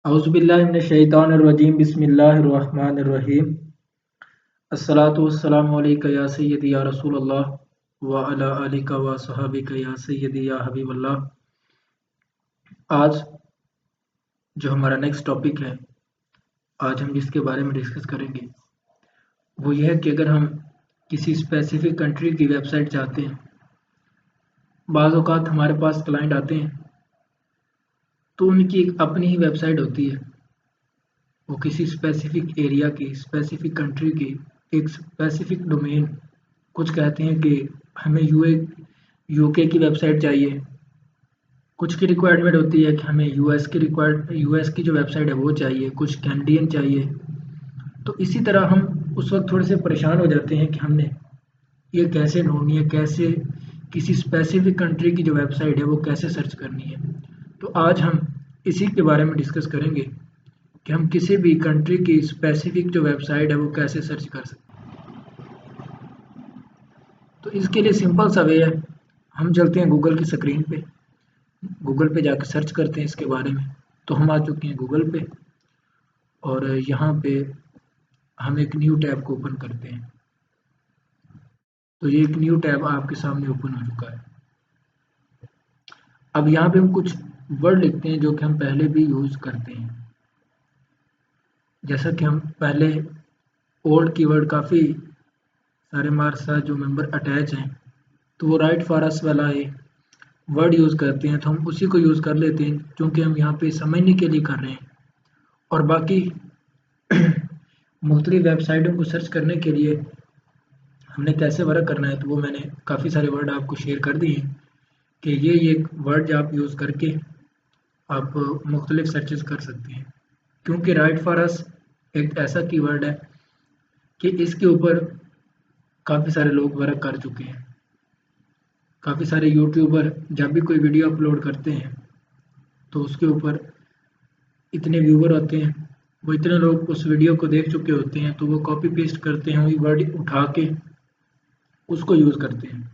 औज़ुबिल्लाहिमिनश्शैतानिर्रजीम बिस्मिल्लाहिर्रहमानिर्रहीम अस्सलातु वस्सलामु अलैका या सय्यदी या रसूलल्लाह व अला आलिका व सहाबिका या सय्यदी या हबीबल्लाह। आज जो हमारा नेक्स्ट टॉपिक है, आज हम जिसके बारे में डिस्कस करेंगे वो ये है कि अगर हम किसी स्पेसिफिक कंट्री की वेबसाइट चाहते हैं, बाज़ औक़ात हमारे पास क्लाइंट आते हैं तो उनकी एक अपनी ही वेबसाइट होती है। वो किसी स्पेसिफिक एरिया की, स्पेसिफिक कंट्री की एक स्पेसिफिक डोमेन, कुछ कहते हैं कि हमें यूके की वेबसाइट चाहिए, कुछ की रिक्वायरमेंट होती है कि हमें यूएस की जो वेबसाइट है वो चाहिए, कुछ कैनेडियन चाहिए। तो इसी तरह हम उस वक्त थोड़े से परेशान हो जाते हैं कि हमने ये कैसे ढूंढनी है, कैसे किसी स्पेसिफिक कंट्री की जो वेबसाइट है वो कैसे सर्च करनी है। तो आज हम इसी के बारे में डिस्कस करेंगे कि हम किसी भी कंट्री की स्पेसिफिक जो वेबसाइट है वो कैसे सर्च कर सकते हैं। तो इसके लिए सिंपल सा वे है, हम चलते हैं गूगल की स्क्रीन पे, गूगल पे जाकर सर्च करते हैं इसके बारे में। तो हम आ चुके हैं गूगल पे और यहाँ पे हम एक न्यू टैब को ओपन करते हैं। तो ये एक न्यू टैब आपके सामने ओपन हो चुका है। अब यहाँ पे हम कुछ वर्ड लिखते हैं जो कि हम पहले भी यूज़ करते हैं। जैसा कि हम पहले ओल्ड कीवर्ड काफ़ी सारे हमारे साथ जो मेंबर अटैच हैं, तो वो राइट फॉर अस वाला है वर्ड यूज़ करते हैं, तो हम उसी को यूज़ कर लेते हैं क्योंकि हम यहाँ पे समझने के लिए कर रहे हैं। और बाकी मुख्तलिफ वेबसाइटों को सर्च करने के लिए हमने कैसे वर्क करना है, तो वो मैंने काफ़ी सारे वर्ड आपको शेयर कर दिए हैं कि ये वर्ड आप यूज़ करके आप मुख्तलिफ सर्चेस कर सकते हैं। क्योंकि राइट फॉर अस एक ऐसा कीवर्ड है कि इसके ऊपर काफ़ी सारे लोग वर्क कर चुके हैं। काफ़ी सारे यूट्यूबर जब भी कोई वीडियो अपलोड करते हैं तो उसके ऊपर इतने व्यूवर होते हैं, वो इतने लोग उस वीडियो को देख चुके होते हैं, तो वो कॉपी पेस्ट करते हैं, वही वर्ड उठा के उसको यूज़ करते हैं।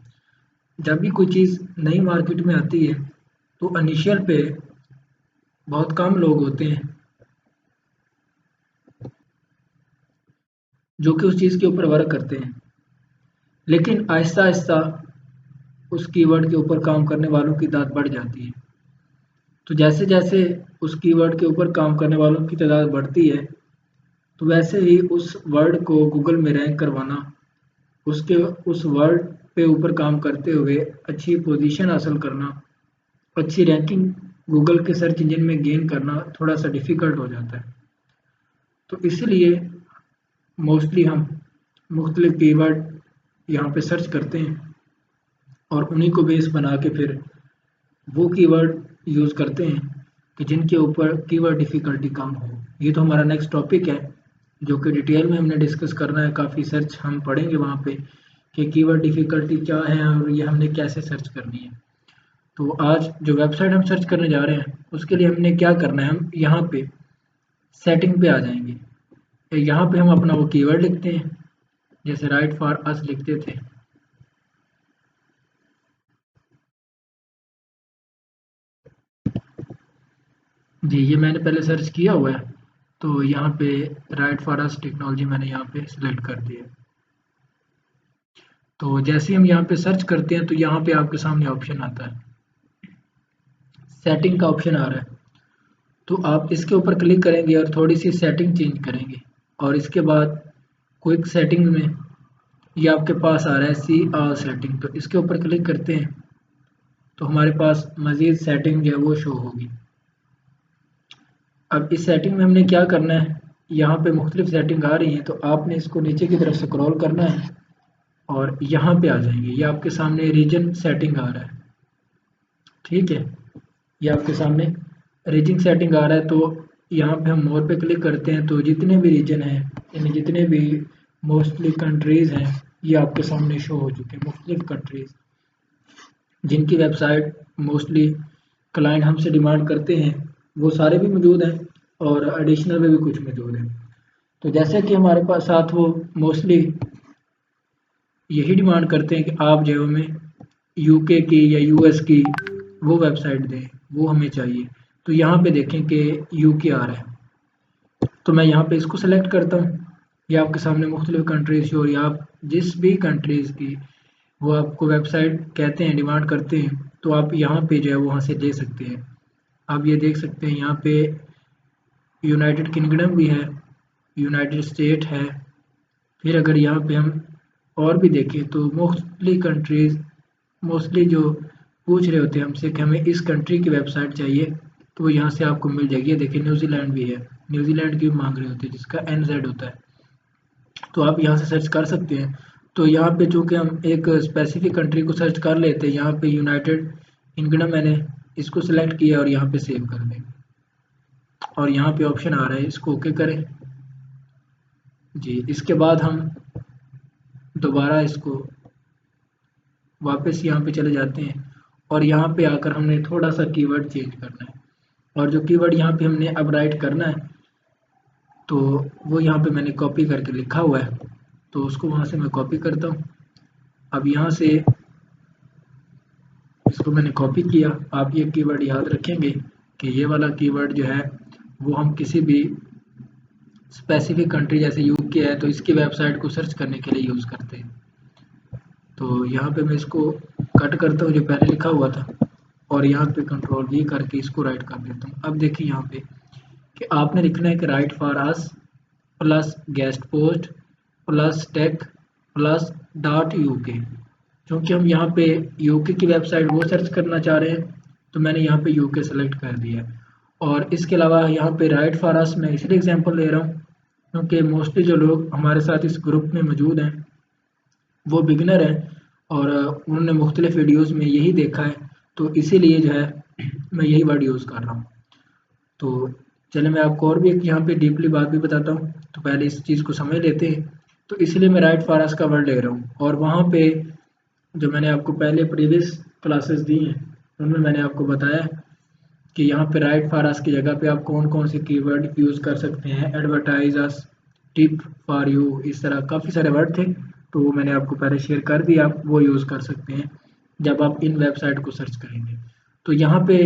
जब भी कोई चीज़ नई मार्केट में आती है तो इनिशियल पे बहुत कम लोग होते हैं जो कि उस चीज़ के ऊपर वर्क करते हैं, लेकिन आहिस्ता आहिस्ता उस कीवर्ड के ऊपर काम करने वालों की तादाद बढ़ जाती है। तो जैसे जैसे उस कीवर्ड के ऊपर काम करने वालों की तादाद बढ़ती है, तो वैसे ही उस वर्ड को गूगल में रैंक करवाना, उस वर्ड पे ऊपर काम करते हुए अच्छी पोजीशन हासिल करना, अच्छी रैंकिंग गूगल के सर्च इंजन में गेन करना थोड़ा सा डिफ़िकल्ट हो जाता है। तो इसीलिए मोस्टली हम मुख्तलिफ कीवर्ड यहाँ पे सर्च करते हैं और उन्हीं को बेस बना के फिर वो कीवर्ड यूज़ करते हैं कि जिनके ऊपर कीवर्ड डिफ़िकल्टी कम हो। ये तो हमारा नेक्स्ट टॉपिक है जो कि डिटेल में हमने डिस्कस करना है। काफ़ी सर्च हम पढ़ेंगे वहाँ पे कि कीवर्ड डिफ़िकल्टी क्या है और ये हमने कैसे सर्च करनी है। तो आज जो वेबसाइट हम सर्च करने जा रहे हैं उसके लिए हमने क्या करना है, हम यहाँ पे सेटिंग पे आ जाएंगे। यहाँ पे हम अपना वो कीवर्ड लिखते हैं, जैसे राइट फॉर अस लिखते थे। जी, ये मैंने पहले सर्च किया हुआ है, तो यहाँ पे राइट फॉर अस टेक्नोलॉजी मैंने यहाँ पे सिलेक्ट कर दिया। तो जैसे ही हम यहाँ पे सर्च करते हैं तो यहाँ पे आपके सामने ऑप्शन आता है, सेटिंग का ऑप्शन आ रहा है। तो आप इसके ऊपर क्लिक करेंगे और थोड़ी सी सेटिंग चेंज करेंगे और इसके बाद क्विक सेटिंग में ये आपके पास आ रहा है सी ऑल सेटिंग। तो इसके ऊपर क्लिक करते हैं तो हमारे पास मज़ीद सेटिंग जो है वो शो होगी। अब इस सेटिंग में हमने क्या करना है, यहाँ पे मुख्तलिफ सेटिंग आ रही हैं, तो आपने इसको नीचे की तरफ स्क्रॉल करना है और यहाँ पे आ जाएंगे। ये आपके सामने रीजन सेटिंग आ रहा है, ठीक है, ये आपके सामने रीजन सेटिंग आ रहा है। तो यहाँ पे हम मोर पे क्लिक करते हैं तो जितने भी रीजन हैं, यानी जितने भी मोस्टली कंट्रीज़ हैं, ये आपके सामने शो हो चुके हैं। मुख्तलिफ कंट्रीज़ जिनकी वेबसाइट मोस्टली क्लाइंट हमसे डिमांड करते हैं वो सारे भी मौजूद हैं और एडिशनल में भी कुछ मौजूद हैं। तो जैसे कि हमारे पास साथ वो मोस्टली यही डिमांड करते हैं कि आप जो हमें यूके की या यूएस की वो वेबसाइट दें, वो हमें चाहिए। तो यहाँ पे देखें कि यूके आ रहा है, तो मैं यहाँ पे इसको सेलेक्ट करता हूँ। ये आपके सामने मुख्तलिफ कंट्रीज शो, या आप जिस भी कंट्रीज़ की वो आपको वेबसाइट कहते हैं, डिमांड करते हैं, तो आप यहाँ पे जो है वहाँ से ले सकते हैं। आप ये देख सकते हैं यहाँ पे यूनाइटेड किंगडम भी है, यूनाइटेड स्टेट है। फिर अगर यहाँ पे हम और भी देखें तो मोस्टली कंट्रीज़ मोस्टली जो पूछ रहे होते हैं हमसे कि हमें इस कंट्री की वेबसाइट चाहिए, तो वो यहाँ से आपको मिल जाएगी। ये देखिए न्यूजीलैंड भी है, न्यूजीलैंड की भी मांग रहे होते हैं जिसका NZ होता है, तो आप यहाँ से सर्च कर सकते हैं। तो यहाँ पे चूँकि हम एक स्पेसिफिक कंट्री को सर्च कर लेते हैं, यहाँ पे यूनाइटेड किंगडम मैंने इसको सिलेक्ट किया और यहाँ पे सेव कर दें, और यहाँ पे ऑप्शन आ रहा है, इसको ओके करें जी। इसके बाद हम दोबारा इसको वापस यहाँ पे चले जाते हैं, और यहाँ पे आकर हमने थोड़ा सा कीवर्ड चेंज करना है, और जो कीवर्ड यहाँ पे हमने अब राइट करना है तो वो यहाँ पे मैंने कॉपी करके लिखा हुआ है, तो उसको वहाँ से मैं कॉपी करता हूँ। अब यहाँ से इसको मैंने कॉपी किया। आप ये कीवर्ड याद रखेंगे कि ये वाला कीवर्ड जो है वो हम किसी भी स्पेसिफिक कंट्री जैसे यूके है तो इसकी वेबसाइट को सर्च करने के लिए यूज़ करते हैं। तो यहाँ पे मैं इसको कट करता हूँ जो पहले लिखा हुआ था, और यहाँ पे Ctrl+V करके इसको राइट कर देता हूँ। अब देखिए यहाँ पे कि आपने लिखना है कि write for us plus guest post plus tech plus .uk। क्योंकि हम यहाँ पे यूके की वेबसाइट वो सर्च करना चाह रहे हैं, तो मैंने यहाँ पे यूके सेलेक्ट कर दिया है। और इसके अलावा यहाँ पे राइट फॉर अस मैं इसलिए एग्जांपल ले रहा हूँ क्योंकि मोस्टली जो लोग हमारे साथ इस ग्रुप में मौजूद हैं वो बिगिनर हैं, और उन्होंने मुख्तलिफ वीडियोज़ में यही देखा है, तो इसीलिए जो है मैं यही वर्ड यूज़ कर रहा हूँ। तो चलिए मैं आपको और भी एक यहाँ पे डीपली बात भी बताता हूँ, तो पहले इस चीज़ को समझ लेते हैं। तो इसलिए मैं राइट फॉर अस का वर्ड ले रहा हूँ, और वहाँ पे जो मैंने आपको पहले प्रीवियस क्लासेस दी हैं उनमें मैंने आपको बताया कि यहाँ पे राइट फॉर अस की जगह पे आप कौन कौन से कीवर्ड यूज़ कर सकते हैं। Advertise us, tip for you, इस तरह काफ़ी सारे वर्ड थे, तो वो मैंने आपको पहले शेयर कर दिया, आप वो यूज़ कर सकते हैं जब आप इन वेबसाइट को सर्च करेंगे। तो यहाँ पे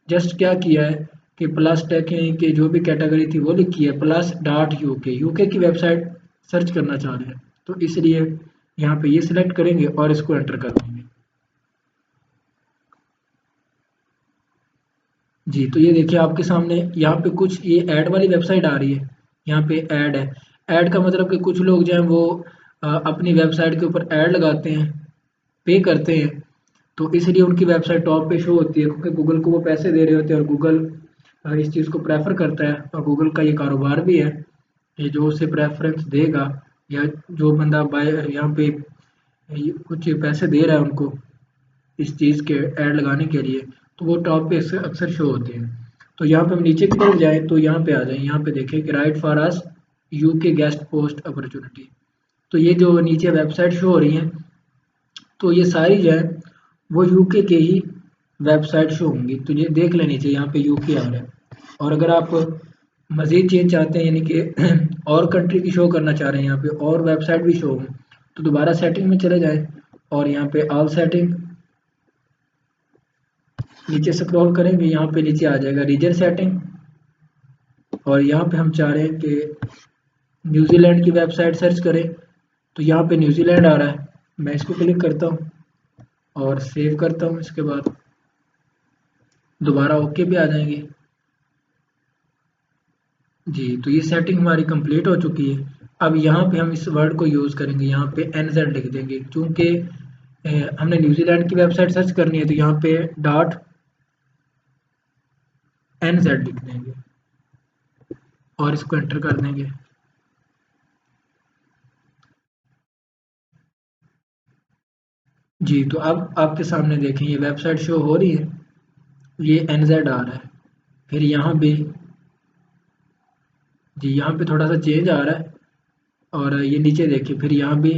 जस्ट क्या किया है कि प्लस टेक की जो भी कैटेगरी थी वो लिखी है प्लस .uk, यूके की वेबसाइट सर्च करना चाह रहे हैं, तो इसलिए यहाँ पे ये सिलेक्ट करेंगे और इसको एंटर कर देंगे जी। तो ये देखिए आपके सामने यहाँ पे कुछ ये ऐड वाली वेबसाइट आ रही है, यहाँ पे ऐड है। ऐड का मतलब कि कुछ लोग जो हैं वो अपनी वेबसाइट के ऊपर ऐड लगाते हैं, पे करते हैं, तो इसलिए उनकी वेबसाइट टॉप पे शो होती है क्योंकि गूगल को वो पैसे दे रहे होते हैं, और गूगल इस चीज़ को प्रेफर करता है, और गूगल का ये कारोबार भी है कि जो उसे प्रेफरेंस देगा, या जो बंदा बाय यहाँ पे कुछ पैसे दे रहा है उनको इस चीज़ के ऐड लगाने के लिए, तो वो टॉप पे अक्सर शो होते हैं। तो यहाँ पे हम नीचे की तरफ जाएँ तो यहाँ पे आ जाएँ, यहाँ पे देखें कि write for us UK guest post opportunity. तो ये जो नीचे वेबसाइट शो हो रही हैं, तो ये सारी जो है वो यूके के ही वेबसाइट शो होंगी, तो ये देख लेनी चाहिए, यहाँ पे यूके आ रहा है। और अगर आप मज़ीद चेंज चाहते हैं, यानी कि और कंट्री की शो करना चाह रहे हैं, यहाँ पे और वेबसाइट भी शो हों, तो दोबारा सेटिंग में चले जाएं और यहाँ पे ऑल सेटिंग नीचे स्क्रॉल करेंगे, यहाँ पे नीचे आ जाएगा रीजन सेटिंग, और यहाँ पे हम चाह रहे हैं कि न्यूजीलैंड की वेबसाइट सर्च करें, तो यहाँ पे न्यूजीलैंड आ रहा है। मैं इसको क्लिक करता हूँ और सेव करता हूँ, इसके बाद दोबारा ओके पे आ जाएंगे जी। तो ये सेटिंग हमारी कंप्लीट हो चुकी है। अब यहाँ पे हम इस वर्ड को यूज़ करेंगे, यहाँ पे NZ लिख देंगे, क्योंकि हमने न्यूजीलैंड की वेबसाइट सर्च करनी है, तो यहाँ पे .NZ लिख देंगे और इसको एंटर कर देंगे जी। तो अब आपके सामने देखें ये वेबसाइट शो हो रही है, ये NZ आ रहा है। फिर यहाँ पे जी, यहाँ पे थोड़ा सा चेंज आ रहा है, और ये नीचे देखिए फिर यहाँ भी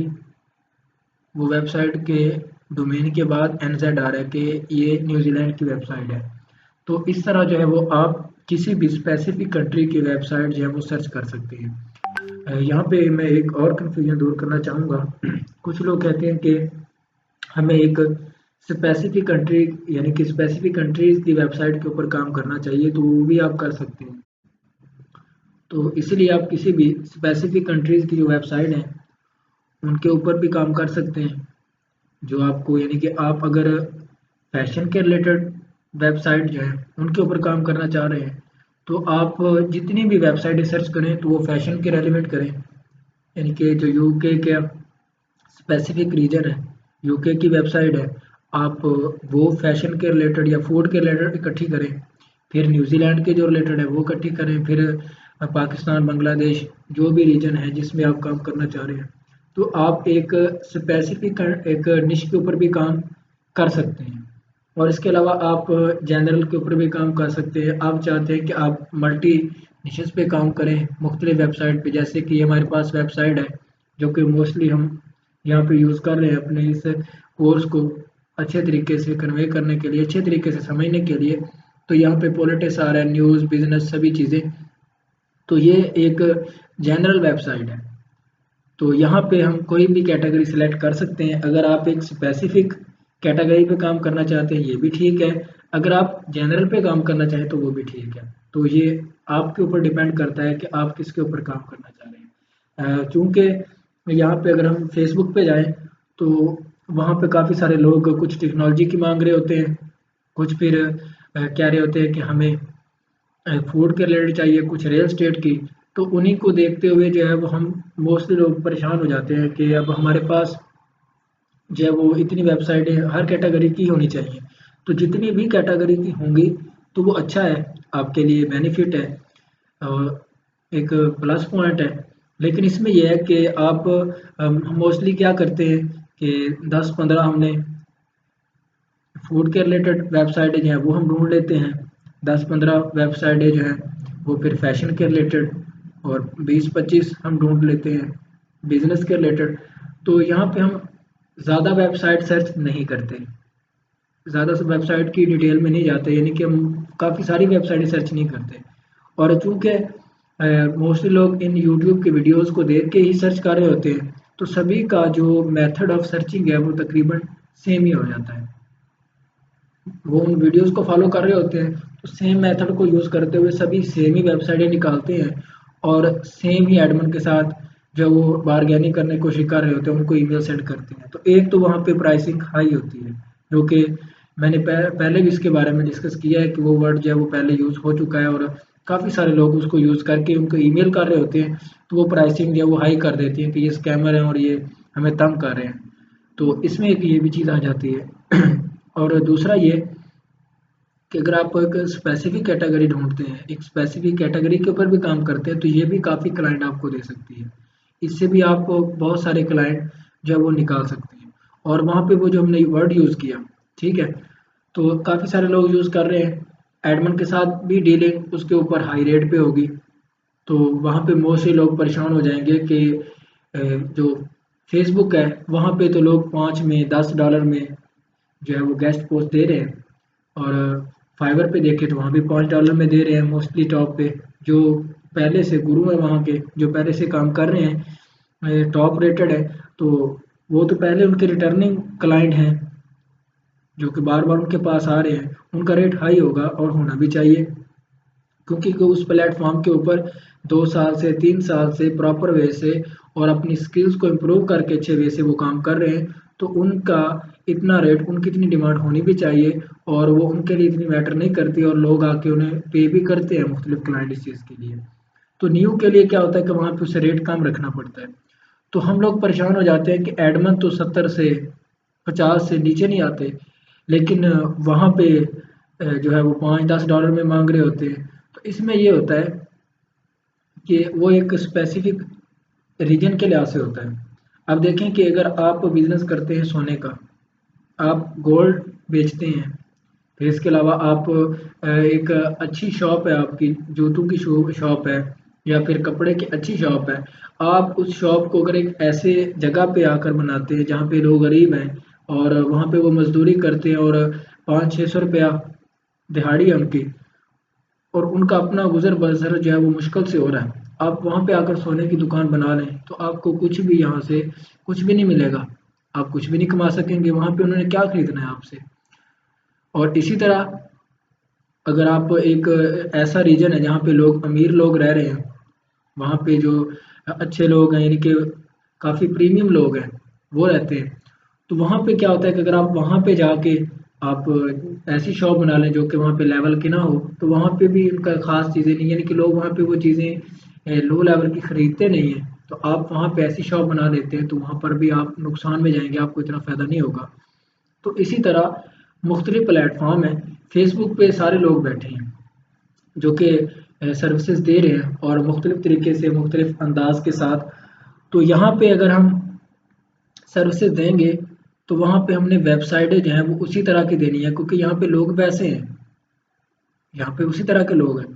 वो वेबसाइट के डोमेन के बाद NZ आ रहा है कि ये न्यूजीलैंड की वेबसाइट है। तो इस तरह जो है वो आप किसी भी स्पेसिफिक कंट्री की वेबसाइट जो है वो सर्च कर सकते हैं। यहाँ पे मैं एक और कन्फ्यूजन दूर करना चाहूँगा। कुछ लोग कहते हैं कि हमें एक स्पेसिफिक कंट्री यानी कि स्पेसिफिक कंट्रीज की वेबसाइट के ऊपर काम करना चाहिए तो वो भी आप कर सकते हैं। तो इसीलिए आप किसी भी स्पेसिफिक कंट्रीज की जो वेबसाइट है उनके ऊपर भी काम कर सकते हैं। जो आपको यानी कि आप अगर फैशन के रिलेटेड वेबसाइट जो है उनके ऊपर काम करना चाह रहे हैं तो आप जितनी भी वेबसाइटें सर्च करें तो वो फैशन के रेलिवेंट करें। यानी कि जो यूके के स्पेसिफिक रीजन है, यूके की वेबसाइट है, आप वो फैशन के रिलेटेड या फूड के रिलेटेड इकट्ठी करें। फिर न्यूजीलैंड के जो रिलेटेड है वो इकट्ठी करें। फिर पाकिस्तान, बांग्लादेश, जो भी रीजन है जिसमें आप काम करना चाह रहे हैं तो आप एक स्पेसिफिक एक निश के ऊपर भी काम कर सकते हैं। और इसके अलावा आप जनरल के ऊपर भी काम कर सकते हैं। आप चाहते हैं कि आप मल्टी निशेस पे काम करें मुख्तलिफ वेबसाइट पे, जैसे कि हमारे पास वेबसाइट है जो कि मोस्टली हम यहाँ पे यूज़ कर रहे हैं अपने इस कोर्स को अच्छे तरीके से कन्वे करने के लिए, अच्छे तरीके से समझने के लिए। तो यहाँ पे पॉलिटिक्स आ रहा है, न्यूज़, बिजनेस, सभी चीज़ें। तो ये एक जनरल वेबसाइट है। तो यहाँ पे हम कोई भी कैटेगरी सेलेक्ट कर सकते हैं। अगर आप एक स्पेसिफिक कैटेगरी पे काम करना चाहते हैं ये भी ठीक है, अगर आप जनरल पे काम करना चाहें तो वो भी ठीक है। तो ये आपके ऊपर डिपेंड करता है कि आप किसके ऊपर काम करना चाह रहे हैं। चूँकि यहाँ पे अगर हम फेसबुक पे जाएं तो वहाँ पे काफ़ी सारे लोग कुछ टेक्नोलॉजी की मांग रहे होते हैं, कुछ फिर कह रहे होते हैं कि हमें फूड के रिलेटेड चाहिए, कुछ रियल एस्टेट की। तो उन्हीं को देखते हुए जो है वो हम मोस्टली लोग परेशान हो जाते हैं कि अब हमारे पास जो है वो इतनी वेबसाइटें हर कैटेगरी की होनी चाहिए। तो जितनी भी कैटेगरी की होंगी तो वो अच्छा है, आपके लिए बेनिफिट है और एक प्लस पॉइंट है। लेकिन इसमें यह है कि आप मोस्टली क्या करते हैं कि 10-15 हमने फूड के रिलेटेड वेबसाइटें जो हैं वो हम ढूंढ लेते हैं, 10-15 वेबसाइटें जो हैं वो फिर फैशन के रिलेटेड, और 20-25 हम ढूंढ लेते हैं बिजनेस के रिलेटेड। तो यहाँ पे हम ज़्यादा वेबसाइट सर्च नहीं करते, ज़्यादा से वेबसाइट की डिटेल में नहीं जाते, यानी कि हम काफ़ी सारी वेबसाइटें सर्च नहीं करते। और चूँकि मोस्टली लोग इन यूट्यूब के वीडियोस को देख के ही सर्च कर रहे होते हैं तो सभी का जो मेथड ऑफ सर्चिंग है वो तकरीबन सेम ही हो जाता है। वो उन वीडियोस को फॉलो कर रहे होते हैं तो सेम मेथड को यूज़ करते हुए सभी सेम ही वेबसाइटें निकालते हैं और सेम ही एडमिन के साथ जो वो बारगेनिंग करने की कोशिश कर रहे होते हैं उनको ईमेल सेंड करते हैं। तो एक तो वहाँ पे प्राइसिंग हाई होती है, जो कि मैंने पहले भी इसके बारे में डिस्कस किया है कि वो वर्ड जो है वो पहले यूज़ हो चुका है और काफ़ी सारे लोग उसको यूज़ करके उनको ईमेल कर रहे होते हैं तो वो प्राइसिंग जो है वो हाई कर देती है कि ये स्कैमर हैं और ये हमें तंग कर रहे हैं। तो इसमें एक ये भी चीज़ आ जाती है। और दूसरा ये कि अगर आप एक स्पेसिफिक कैटेगरी ढूंढते हैं, एक स्पेसिफिक कैटेगरी के ऊपर भी काम करते हैं तो ये भी काफ़ी क्लाइंट आपको दे सकती है। इससे भी आप बहुत सारे क्लाइंट जो है वो निकाल सकते हैं। और वहाँ पे वो जो हमने वर्ड यूज़ किया, ठीक है, तो काफ़ी सारे लोग यूज़ कर रहे हैं, एडमिन के साथ भी डीलिंग उसके ऊपर हाई रेट पे होगी। तो वहाँ पे मोस्टली लोग परेशान हो जाएंगे कि जो फेसबुक है वहाँ पे तो लोग 5 में $10 में जो है वो गेस्ट पोस्ट दे रहे हैं, और फाइवर पे देखें तो वहाँ भी $5 में दे रहे हैं मोस्टली टॉप पे। जो पहले से गुरु है वहाँ के, जो पहले से काम कर रहे हैं, टॉप रेटेड है, तो वो तो पहले उनके रिटर्निंग क्लाइंट हैं जो कि बार बार उनके पास आ रहे हैं, उनका रेट हाई होगा और होना भी चाहिए। क्योंकि वो उस प्लेटफॉर्म के ऊपर 2 साल से 3 साल से प्रॉपर वे से और अपनी स्किल्स को इम्प्रूव करके अच्छे वे से वो काम कर रहे हैं, तो उनका इतना रेट, उनकी इतनी डिमांड होनी भी चाहिए और वो उनके लिए इतनी मैटर नहीं करती और लोग आके उन्हें पे भी करते हैं मुख्तलिफ क्लाइंट इस चीज़ के लिए। तो न्यू के लिए क्या होता है कि वहाँ पे उसे रेट कम रखना पड़ता है। तो हम लोग परेशान हो जाते हैं कि एडमन तो 70 से 50 से नीचे नहीं आते, लेकिन वहाँ पे जो है वो $5-10 में मांग रहे होते हैं। तो इसमें ये होता है कि वो एक स्पेसिफिक रीजन के लिहाज से होता है। अब देखें कि अगर आप बिजनेस करते हैं सोने का, आप गोल्ड बेचते हैं, फिर इसके अलावा आप एक अच्छी शॉप है आपकी, जूतों की शॉप है या फिर कपड़े की अच्छी शॉप है, आप उस शॉप को अगर एक ऐसे जगह पे आकर बनाते हैं जहाँ पे लोग गरीब हैं और वहाँ पे वो मजदूरी करते हैं और 500-600 रुपया दिहाड़ी है उनकी, और उनका अपना गुजर बसर जो है वो मुश्किल से हो रहा है, आप वहाँ पे आकर सोने की दुकान बना लें तो आपको कुछ भी यहाँ से कुछ भी नहीं मिलेगा। आप कुछ भी नहीं कमा सकेंगे, वहाँ पे उन्होंने क्या खरीदना है आपसे। और इसी तरह अगर आप एक ऐसा रीजन है जहाँ पे लोग अमीर लोग रह रहे हैं, वहाँ पे जो अच्छे लोग हैं यानी कि काफ़ी प्रीमियम लोग हैं वो रहते हैं, तो वहाँ पे क्या होता है कि अगर आप वहाँ पे जाके आप ऐसी शॉप बना लें जो कि वहाँ पे लेवल की ना हो, तो वहाँ पे भी उनका ख़ास चीज़ें नहीं, यानी कि लोग वहाँ पे वो चीज़ें लो लेवल की ख़रीदते नहीं हैं। तो आप वहाँ पे ऐसी शॉप बना देते हैं तो वहाँ पर भी आप नुकसान में जाएंगे, आपको इतना फ़ायदा नहीं होगा। तो इसी तरह मुख्तलिफ प्लेटफॉर्म हैं, फेसबुक पे सारे लोग बैठे हैं जो कि सर्विसेज दे रहे हैं और मुख्तलिफ तरीके से मुख्तलिफ अंदाज के साथ। तो यहाँ पे अगर हम सर्विसेज देंगे तो वहाँ पे हमने वेबसाइटें जो हैं वो उसी तरह की देनी है, क्योंकि यहाँ पे लोग वैसे हैं, यहाँ पे उसी तरह के लोग हैं।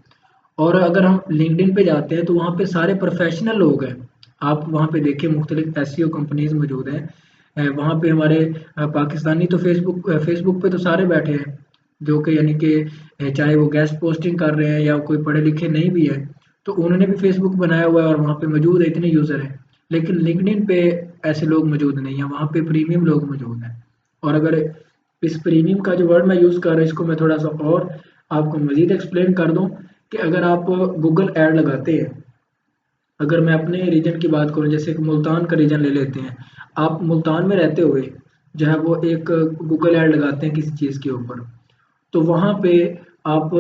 और अगर हम लिंक्डइन पे जाते हैं तो वहाँ पे सारे प्रोफेशनल लोग हैं। आप वहाँ पे देखिए मुख्तलिफ एसईओ कंपनीज मौजूद हैं। वहाँ पे हमारे पाकिस्तानी तो फेसबुक पे तो सारे बैठे हैं जो कि यानी कि चाहे वो गेस्ट पोस्टिंग कर रहे हैं या कोई पढ़े लिखे नहीं भी है, तो उन्होंने भी फेसबुक बनाया हुआ है और वहाँ पे मौजूद है, इतने यूज़र हैं। लेकिन लिंक्डइन पे ऐसे लोग मौजूद नहीं हैं, वहाँ पे प्रीमियम लोग मौजूद हैं। और अगर इस प्रीमियम का जो वर्ड मैं यूज़ कर रहा हूँ इसको मैं थोड़ा सा और आपको मज़ीद एक्सप्लेन कर दूँ कि अगर आप गूगल ऐड लगाते हैं, अगर मैं अपने रीजन की बात करूँ जैसे कि मुल्तान का रीजन ले लेते हैं, आप मुल्तान में रहते हुए जो है वो एक गूगल ऐड लगाते हैं किसी चीज़ के ऊपर, तो वहाँ पे आप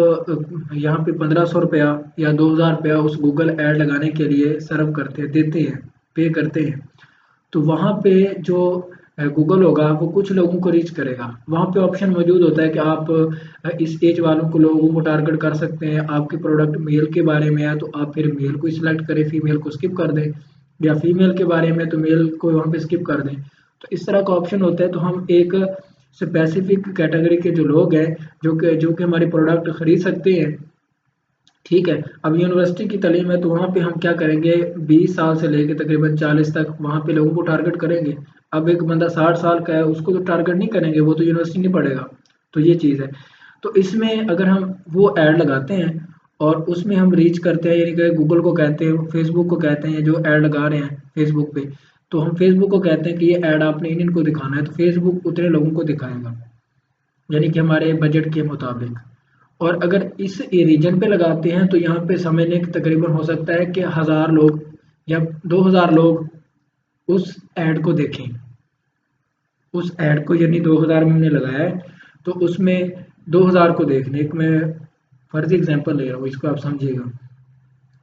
यहाँ पे 1500 रुपया या 2000 रुपया उस गूगल ऐड लगाने के लिए सर्व करते हैं, देते हैं, पे करते हैं। तो वहाँ पे जो गूगल होगा वो कुछ लोगों को रीच करेगा। वहाँ पे ऑप्शन मौजूद होता है कि आप इस एज वालों को लोगों को टारगेट कर सकते हैं। आपके प्रोडक्ट मेल के बारे में है तो आप फिर मेल को ही सिलेक्ट करें, फीमेल को स्किप कर दें, या फीमेल के बारे में तो मेल को वहाँ पे स्किप कर दें। तो इस तरह का ऑप्शन होता है। तो हम एक स्पेसिफिक कैटेगरी के जो लोग हैं जो कि हमारे प्रोडक्ट खरीद सकते हैं, ठीक है। अब यूनिवर्सिटी की तालीम है तो वहाँ पे हम क्या करेंगे, 20 साल से लेके तकरीबन 40 तक वहाँ पे लोगों को टारगेट करेंगे। अब एक बंदा 60 साल का है उसको तो टारगेट नहीं करेंगे, वो तो यूनिवर्सिटी नहीं पढ़ेगा। तो ये चीज़ है। तो इसमें अगर हम वो ऐड लगाते हैं और उसमें हम रीच करते हैं, यानी कि गूगल को कहते हैं, फेसबुक को कहते हैं जो ऐड लगा रहे हैं फेसबुक पे, तो हम फेसबुक को कहते हैं कि ये ऐड आपने इन इनको दिखाना है, तो फेसबुक उतने लोगों को दिखाएगा यानी कि हमारे बजट के मुताबिक। और अगर इस रीजन पे लगाते हैं तो यहाँ पे समझने की तकरीबन हो सकता है कि 1000 लोग या 2000 लोग उस ऐड को देखें। उस ऐड को यानी 2000 में हमने लगाया है तो उसमें 2000 को देखने, एक मैं फर्जी एग्जांपल ले रहा हूँ, इसको आप समझिएगा।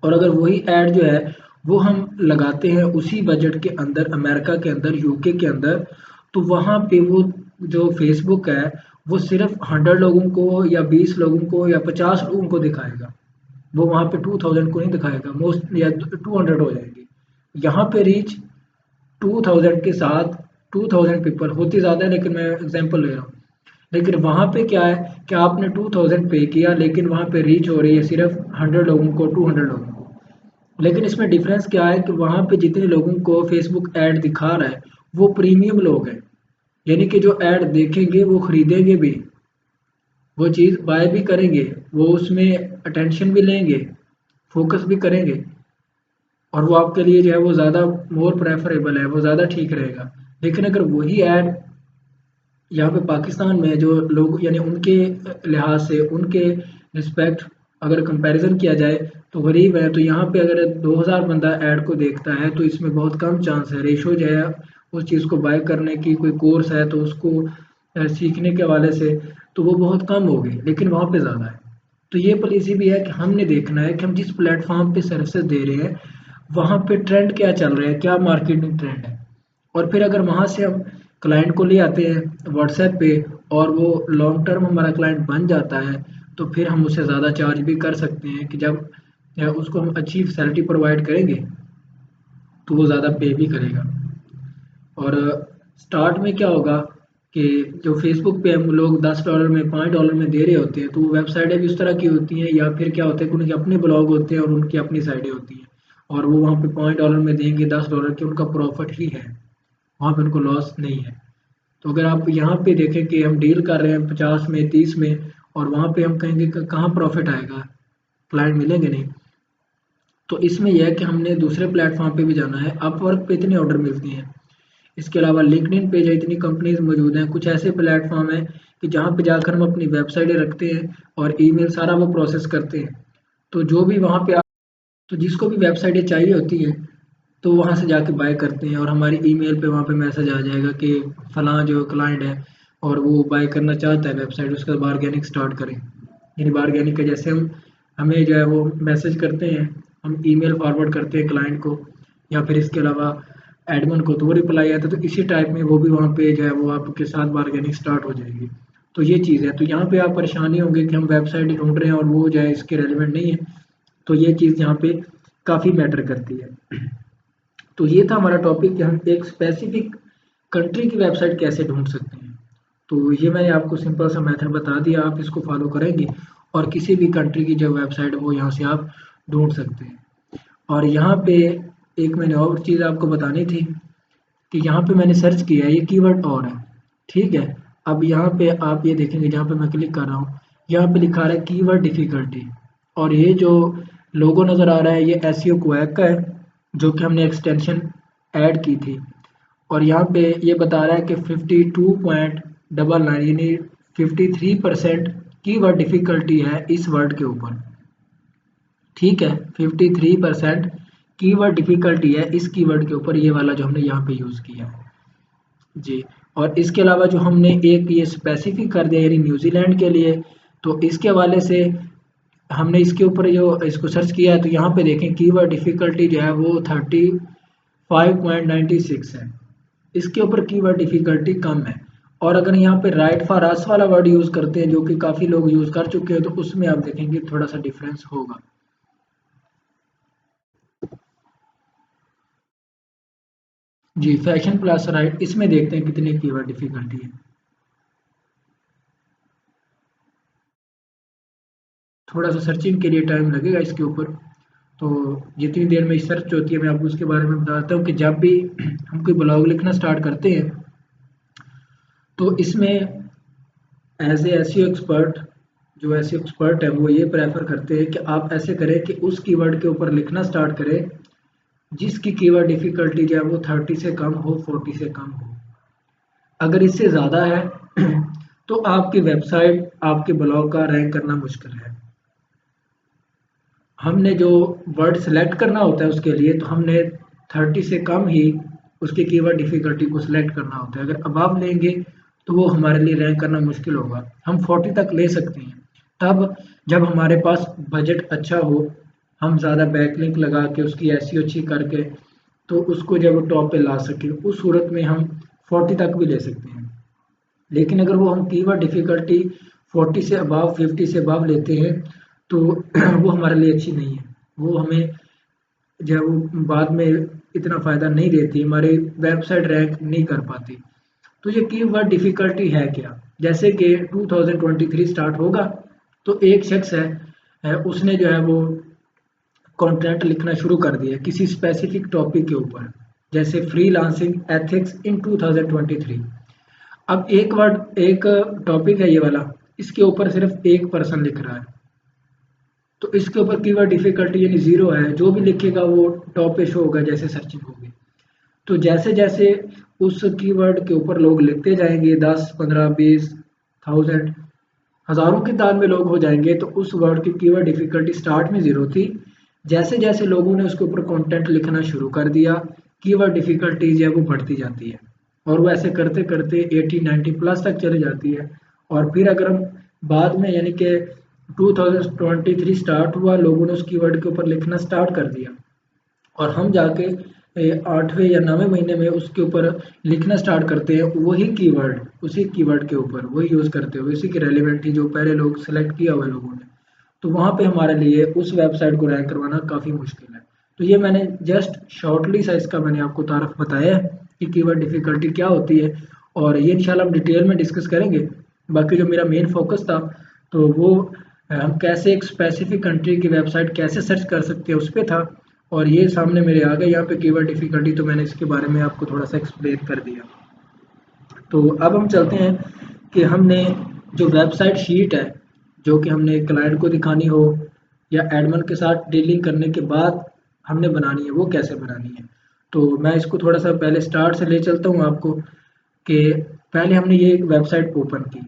और अगर वही ऐड जो है वो हम लगाते हैं उसी बजट के अंदर, अमेरिका के अंदर, यूके के अंदर, तो वहाँ पे वो जो फेसबुक है वो सिर्फ 100 लोगों को या 20 लोगों को या 50 लोगों को दिखाएगा। वो वहाँ पे 2000 को नहीं दिखाएगा, मोस्ट या 200 हो जाएंगे। यहाँ पे रीच 2000 के साथ 2000 पीपल होती ज़्यादा है, लेकिन मैं एग्जांपल ले रहा हूँ। लेकिन वहाँ पे क्या है कि आपने 2000 पे किया लेकिन वहाँ पे रीच हो रही है सिर्फ 100 लोगों को, 200 लोगों को। लेकिन इसमें डिफरेंस क्या है कि वहाँ पे जितने लोगों को फेसबुक ऐड दिखा रहा है वो प्रीमियम लोग हैं, यानी कि जो ऐड देखेंगे वो खरीदेंगे भी, वो चीज़ बाय भी करेंगे, वो उसमें अटेंशन भी लेंगे, फोकस भी करेंगे, और वो आपके लिए जो है वो ज़्यादा मोर प्रेफरेबल है, वो ज़्यादा ठीक रहेगा। लेकिन अगर वही ऐड यहाँ पे पाकिस्तान में जो लोग यानी उनके लिहाज से उनके रिस्पेक्ट अगर कंपैरिजन किया जाए तो गरीब है, तो यहाँ पे अगर 2000 बंदा ऐड को देखता है तो इसमें बहुत कम चांस है, रेशो जो है उस चीज़ को बाय करने की, कोई कोर्स है तो उसको सीखने के हवाले से तो वो बहुत कम होगी, लेकिन वहाँ पे ज़्यादा है। तो ये पॉलिसी भी है कि हमने देखना है कि हम जिस प्लेटफॉर्म पे सर्विसेज दे रहे हैं वहाँ पे ट्रेंड क्या चल रहा है, क्या मार्केटिंग ट्रेंड है। और फिर अगर वहाँ से हम क्लाइंट को ले आते हैं व्हाट्सएप पे और वो लॉन्ग टर्म हमारा क्लाइंट बन जाता है, तो फिर हम उससे ज़्यादा चार्ज भी कर सकते हैं कि जब उसको हम अच्छी सैलरी प्रोवाइड करेंगे तो वो ज़्यादा पे भी करेगा। और स्टार्ट में क्या होगा कि जो फेसबुक पे हम लोग $10 में, $5 में दे रहे होते हैं, तो वो वेबसाइटें भी उस तरह की होती हैं, या फिर क्या होता है कि उनके अपने ब्लॉग होते हैं और उनकी अपनी साइटें होती हैं, और वो वहाँ पे $5 में देंगे, $10 के उनका प्रॉफिट ही है, वहाँ पे उनको लॉस नहीं है। तो अगर आप यहाँ पे देखें कि हम डील कर रहे हैं 50 में, 30 में, और वहाँ पे हम कहेंगे कि कहाँ प्रॉफिट आएगा, क्लाइंट मिलेंगे नहीं। तो इसमें यह है कि हमने दूसरे प्लेटफॉर्म पे भी जाना है। अपवर्क पे इतने ऑर्डर मिलते हैं, इसके अलावा लिंक्डइन पेज है, इतनी कंपनीज मौजूद हैं। कुछ ऐसे प्लेटफॉर्म हैं कि जहाँ पे जाकर हम अपनी वेबसाइटें रखते हैं और ईमेल सारा वो प्रोसेस करते हैं। तो जो भी वहाँ पे तो जिसको भी वेबसाइटें चाहिए होती हैं तो वहाँ से जाके बाय करते हैं, और हमारी ईमेल पे वहाँ पे मैसेज आ जाएगा कि फ़लाँ जो क्लाइंट है और वो बाय करना चाहता है वेबसाइट, उसका बारगेनिंग स्टार्ट करें। यानी बारगेनिंग का जैसे हम हमें जो है वो मैसेज करते हैं, हम ईमेल फॉरवर्ड करते हैं क्लाइंट को या फिर इसके अलावा एडमिन को, तो वो रिप्लाई आता है, तो इसी टाइप में वो भी वहाँ पे जो है वो आपके साथ बारगेनिंग स्टार्ट हो जाएगी। तो ये चीज़ है। तो यहाँ पे आप परेशानी होंगे कि हम वेबसाइट ढूंढ रहे हैं और वो जो है इसके रेलिवेंट नहीं है, तो ये चीज़ यहाँ पे काफ़ी मैटर करती है। तो ये था हमारा टॉपिक कि हम एक स्पेसिफिक कंट्री की वेबसाइट कैसे ढूंढ सकते हैं। तो ये मैंने आपको सिंपल सा मेथड बता दिया, आप इसको फॉलो करेंगे और किसी भी कंट्री की जो वेबसाइट है वो यहाँ से आप ढूंढ सकते हैं। और यहाँ पे एक मैंने और चीज़ आपको बतानी थी कि यहाँ पे मैंने सर्च किया है, ये कीवर्ड और है, ठीक है। अब यहाँ पे आप ये देखेंगे, जहाँ पे मैं क्लिक कर रहा हूँ यहाँ पे लिखा रहा है कीवर्ड डिफिकल्टी, और ये जो लोगो नज़र आ रहा है ये एसईओ क्वैक का है, जो कि हमने एक्सटेंशन ऐड की थी। और यहाँ पे ये बता रहा है कि 52.99 यानी 53% कीवर्ड डिफिकल्टी है इस वर्ड के ऊपर, ठीक है। 53% कीवर्ड डिफिकल्टी है इस कीवर्ड के ऊपर, ये वाला जो हमने यहाँ पे यूज़ किया है जी। और इसके अलावा जो हमने एक ये स्पेसिफिक कर दिया यानी न्यूजीलैंड के लिए, तो इसके हवाले से हमने इसके ऊपर जो इसको सर्च किया है तो यहाँ पे देखें कीवर्ड डिफिकल्टी जो है वो 35.96 है, इसके ऊपर कीवर्ड डिफिकल्टी कम है। और अगर यहाँ पे राइट फॉर अस वाला वर्ड यूज़ करते हैं जो कि काफ़ी लोग यूज़ कर चुके हैं, तो उसमें आप देखेंगे थोड़ा सा डिफरेंस होगा। जी, फैशन प्लस राइट, इसमें देखते हैं कितनी कीवर्ड डिफिकल्टी है। थोड़ा सा सर्चिंग के लिए टाइम लगेगा इसके ऊपर, तो जितनी देर में सर्च होती है मैं आपको उसके बारे में बताता हूँ कि जब भी हम कोई ब्लॉग लिखना स्टार्ट करते हैं तो इसमें एज ए एसईओ एक्सपर्ट, जो एसईओ एक्सपर्ट है वो ये प्रेफर करते हैं कि आप ऐसे करें कि उस कीवर्ड के ऊपर लिखना स्टार्ट करें जिसकी कीवर्ड डिफिकल्टी जो है वो 30 से कम हो, 40 से कम हो। अगर इससे ज़्यादा है तो आपकी वेबसाइट, आपके ब्लॉग का रैंक करना मुश्किल है। हमने जो वर्ड सेलेक्ट करना होता है उसके लिए, तो हमने 30 से कम ही उसकी कीवर्ड डिफिकल्टी को सिलेक्ट करना होता है। अगर अबव लेंगे तो वो हमारे लिए रैंक करना मुश्किल होगा। हम 40 तक ले सकते हैं तब जब हमारे पास बजट अच्छा हो, हम ज़्यादा बैकलिंक लगा के उसकी एसईओ अच्छी करके तो उसको जब टॉप पे ला सके, उस सूरत में हम 40 तक भी ले सकते हैं। लेकिन अगर वो हम कीवर्ड डिफिकल्टी 40 से अबव, 50 से अबव लेते हैं तो वो हमारे लिए अच्छी नहीं है। वो हमें जो है वो बाद में इतना फ़ायदा नहीं देती, हमारी वेबसाइट रैंक नहीं कर पाती। तो ये कीवर्ड डिफिकल्टी है क्या? जैसे कि 2023 स्टार्ट होगा तो एक शख्स है उसने जो है वो कंटेंट लिखना शुरू कर दिया किसी स्पेसिफिक टॉपिक के ऊपर, जैसे फ्रीलांसिंग एथिक्स इन 2023। अब एक वर्ड, एक टॉपिक है ये वाला, इसके ऊपर सिर्फ एक पर्सन लिख रहा है, तो इसके ऊपर कीवर्ड डिफिकल्टी यानी ज़ीरो है। जो भी लिखेगा वो टॉप पे शो होगा जैसे सर्चिंग होगी। तो जैसे जैसे उस कीवर्ड के ऊपर लोग लिखते जाएंगे, 10, 15, 20, 1000, हज़ारों की तादाद में लोग हो जाएंगे, तो उस वर्ड की कीवर्ड डिफिकल्टी स्टार्ट में ज़ीरो थी। जैसे जैसे लोगों ने उसके ऊपर कंटेंट लिखना शुरू कर दिया, कीवर्ड डिफिकल्टी जो है वो बढ़ती जाती है, और वो ऐसे करते करते 80, 90 प्लस तक चली जाती है। और फिर अगर हम बाद में यानी कि 2023 स्टार्ट हुआ, लोगों ने उस कीवर्ड के ऊपर लिखना स्टार्ट कर दिया और हम जाके 8वें या 9वें महीने में उसके ऊपर लिखना स्टार्ट करते हैं वही कीवर्ड, उसी कीवर्ड के ऊपर वही यूज़ करते हुए, उसी के रेलिवेंट ही जो पहले लोग सेलेक्ट किया हुआ लोगों ने, तो वहाँ पे हमारे लिए उस वेबसाइट को रैंक करवाना काफ़ी मुश्किल है। तो ये मैंने जस्ट शॉर्टली सा इसका मैंने आपको तारफ़ बताया है कि कीवर्ड डिफ़िकल्टी क्या होती है, और ये इंशाल्लाह हम डिटेल में डिस्कस करेंगे। बाकी जो मेरा मेन फोकस था तो वो हम कैसे एक स्पेसिफिक कंट्री की वेबसाइट कैसे सर्च कर सकते हैं उस पे था, और ये सामने मेरे आ गए यहाँ पे कीवर्ड डिफ़िकल्टी, तो मैंने इसके बारे में आपको थोड़ा सा एक्सप्लेन कर दिया। तो अब हम चलते हैं कि हमने जो वेबसाइट शीट है जो कि हमने क्लाइंट को दिखानी हो या एडमिन के साथ डीलिंग करने के बाद हमने बनानी है, वो कैसे बनानी है। तो मैं इसको थोड़ा सा पहले स्टार्ट से ले चलता हूँ आपको कि पहले हमने ये एक वेबसाइट ओपन की,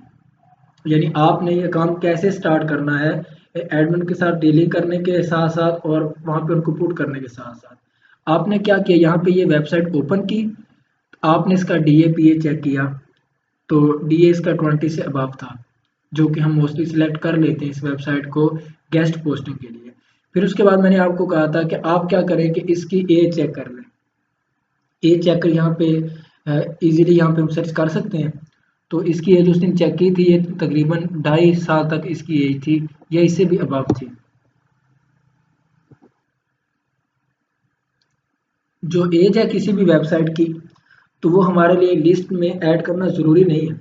यानी आपने ये काम कैसे स्टार्ट करना है एडमिन के साथ डीलिंग करने के साथ साथ और वहाँ पे उनको पुट करने के साथ साथ आपने क्या किया, यहाँ पे ये वेबसाइट ओपन की, आपने इसका DA चेक किया, तो DA इसका 20 से अबव था, जो कि हम मोस्टली सिलेक्ट कर लेते हैं इस वेबसाइट को गेस्ट पोस्टिंग के लिए। फिर उसके बाद मैंने आपको कहा था कि आप क्या करें कि इसकी एज चेक कर लें। एज चेक कर यहाँ पे इजीली यहाँ पे हम सर्च कर सकते हैं। तो इसकी एज उसने चेक की थी, ये तकरीबन 2.5 साल तक इसकी एज थी या इससे भी अबव थी। जो एज है किसी भी वेबसाइट की, तो वो हमारे लिए लिस्ट में ऐड करना ज़रूरी नहीं है,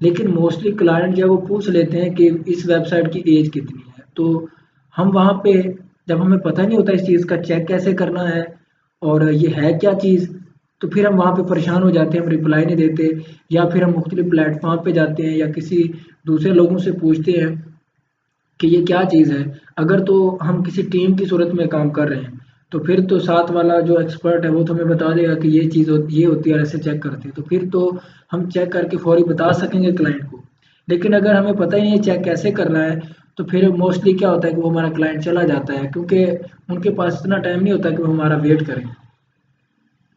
लेकिन मोस्टली क्लाइंट जो है वो पूछ लेते हैं कि इस वेबसाइट की एज कितनी है। तो हम वहाँ पे जब हमें पता नहीं होता इस चीज़ का चेक कैसे करना है और ये है क्या चीज़, तो फिर हम वहाँ पे परेशान हो जाते हैं, हम रिप्लाई नहीं देते, या फिर हम मुख्तलिफ प्लेटफॉर्म पे जाते हैं या किसी दूसरे लोगों से पूछते हैं कि ये क्या चीज़ है। अगर तो हम किसी टीम की सूरत में काम कर रहे हैं, तो फिर तो साथ वाला जो एक्सपर्ट है वो तो हमें बता देगा कि ये चीज़ ये होती है और ऐसे चेक करते हैं, तो फिर तो हम चेक करके फौरी बता सकेंगे क्लाइंट को। लेकिन अगर हमें पता ही नहीं है चेक कैसे करना है, तो फिर मोस्टली क्या होता है कि वो हमारा क्लाइंट चला जाता है, क्योंकि उनके पास इतना टाइम नहीं होता कि वो हमारा वेट करें।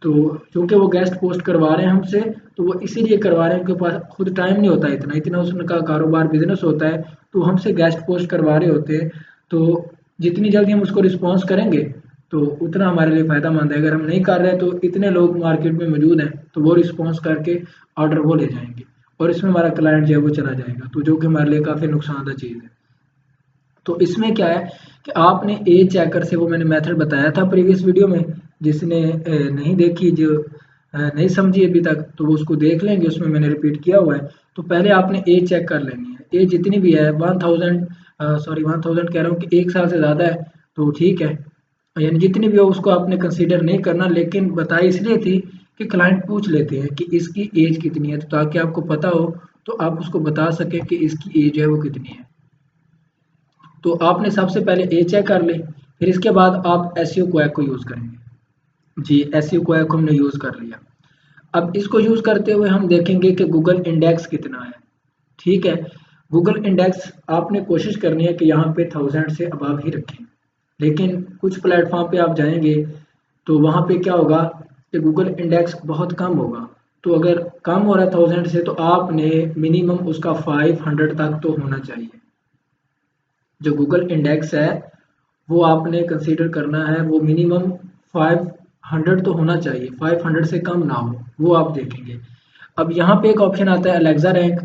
तो क्योंकि वो गेस्ट पोस्ट करवा रहे हैं हमसे, तो वो इसीलिए करवा रहे हैं, उनके पास खुद टाइम नहीं होता इतना इतना उनका कारोबार बिजनेस होता है, तो हमसे गेस्ट पोस्ट करवा रहे होते हैं। तो जितनी जल्दी हम उसको रिस्पॉन्स करेंगे तो उतना हमारे लिए फ़ायदेमंद है। अगर हम नहीं कर रहे तो इतने लोग मार्केट में मौजूद हैं, तो वो रिस्पॉन्स करके ऑर्डर वो ले जाएंगे और इसमें हमारा क्लाइंट जो है वो चला जाएगा, तो जो कि हमारे लिए काफ़ी नुकसानदेह चीज़ है। तो इसमें क्या है कि आपने एज चेकर से, वो मैंने मेथड बताया था प्रीवियस वीडियो में, जिसने नहीं देखी, जो नहीं समझी अभी तक, तो वो उसको देख लेंगे, उसमें मैंने रिपीट किया हुआ है। तो पहले आपने एज चेक कर लेनी है, एज जितनी भी है 1000 सॉरी 1000 कह रहा हूँ कि 1 साल से ज़्यादा है तो ठीक है, यानी जितनी भी हो उसको आपने कंसीडर नहीं करना। लेकिन बताई इसलिए थी कि क्लाइंट पूछ लेते हैं कि इसकी एज कितनी है, तो ताकि आपको पता हो तो आप उसको बता सकें कि इसकी एज है वो कितनी है। तो आपने सबसे पहले ए चेक कर ले, फिर इसके बाद आप एसईओ क्वैक को यूज़ करेंगे। जी, एसईओ क्वैक को हमने यूज़ कर लिया। अब इसको यूज़ करते हुए हम देखेंगे कि गूगल इंडेक्स कितना है। ठीक है, गूगल इंडेक्स आपने कोशिश करनी है कि यहाँ पे 1000 से अबव ही रखें, लेकिन कुछ प्लेटफॉर्म पे आप जाएंगे तो वहाँ पे क्या होगा कि गूगल इंडेक्स बहुत कम होगा। तो अगर कम हो रहा है 1000 से, तो आपने मिनिमम उसका 500 तक तो होना चाहिए। जो गूगल इंडेक्स है वो आपने कंसीडर करना है, वो मिनिमम 500 तो होना चाहिए, 500 से कम ना हो, वो आप देखेंगे। अब यहाँ पे एक ऑप्शन आता है अलेक्सा रैंक,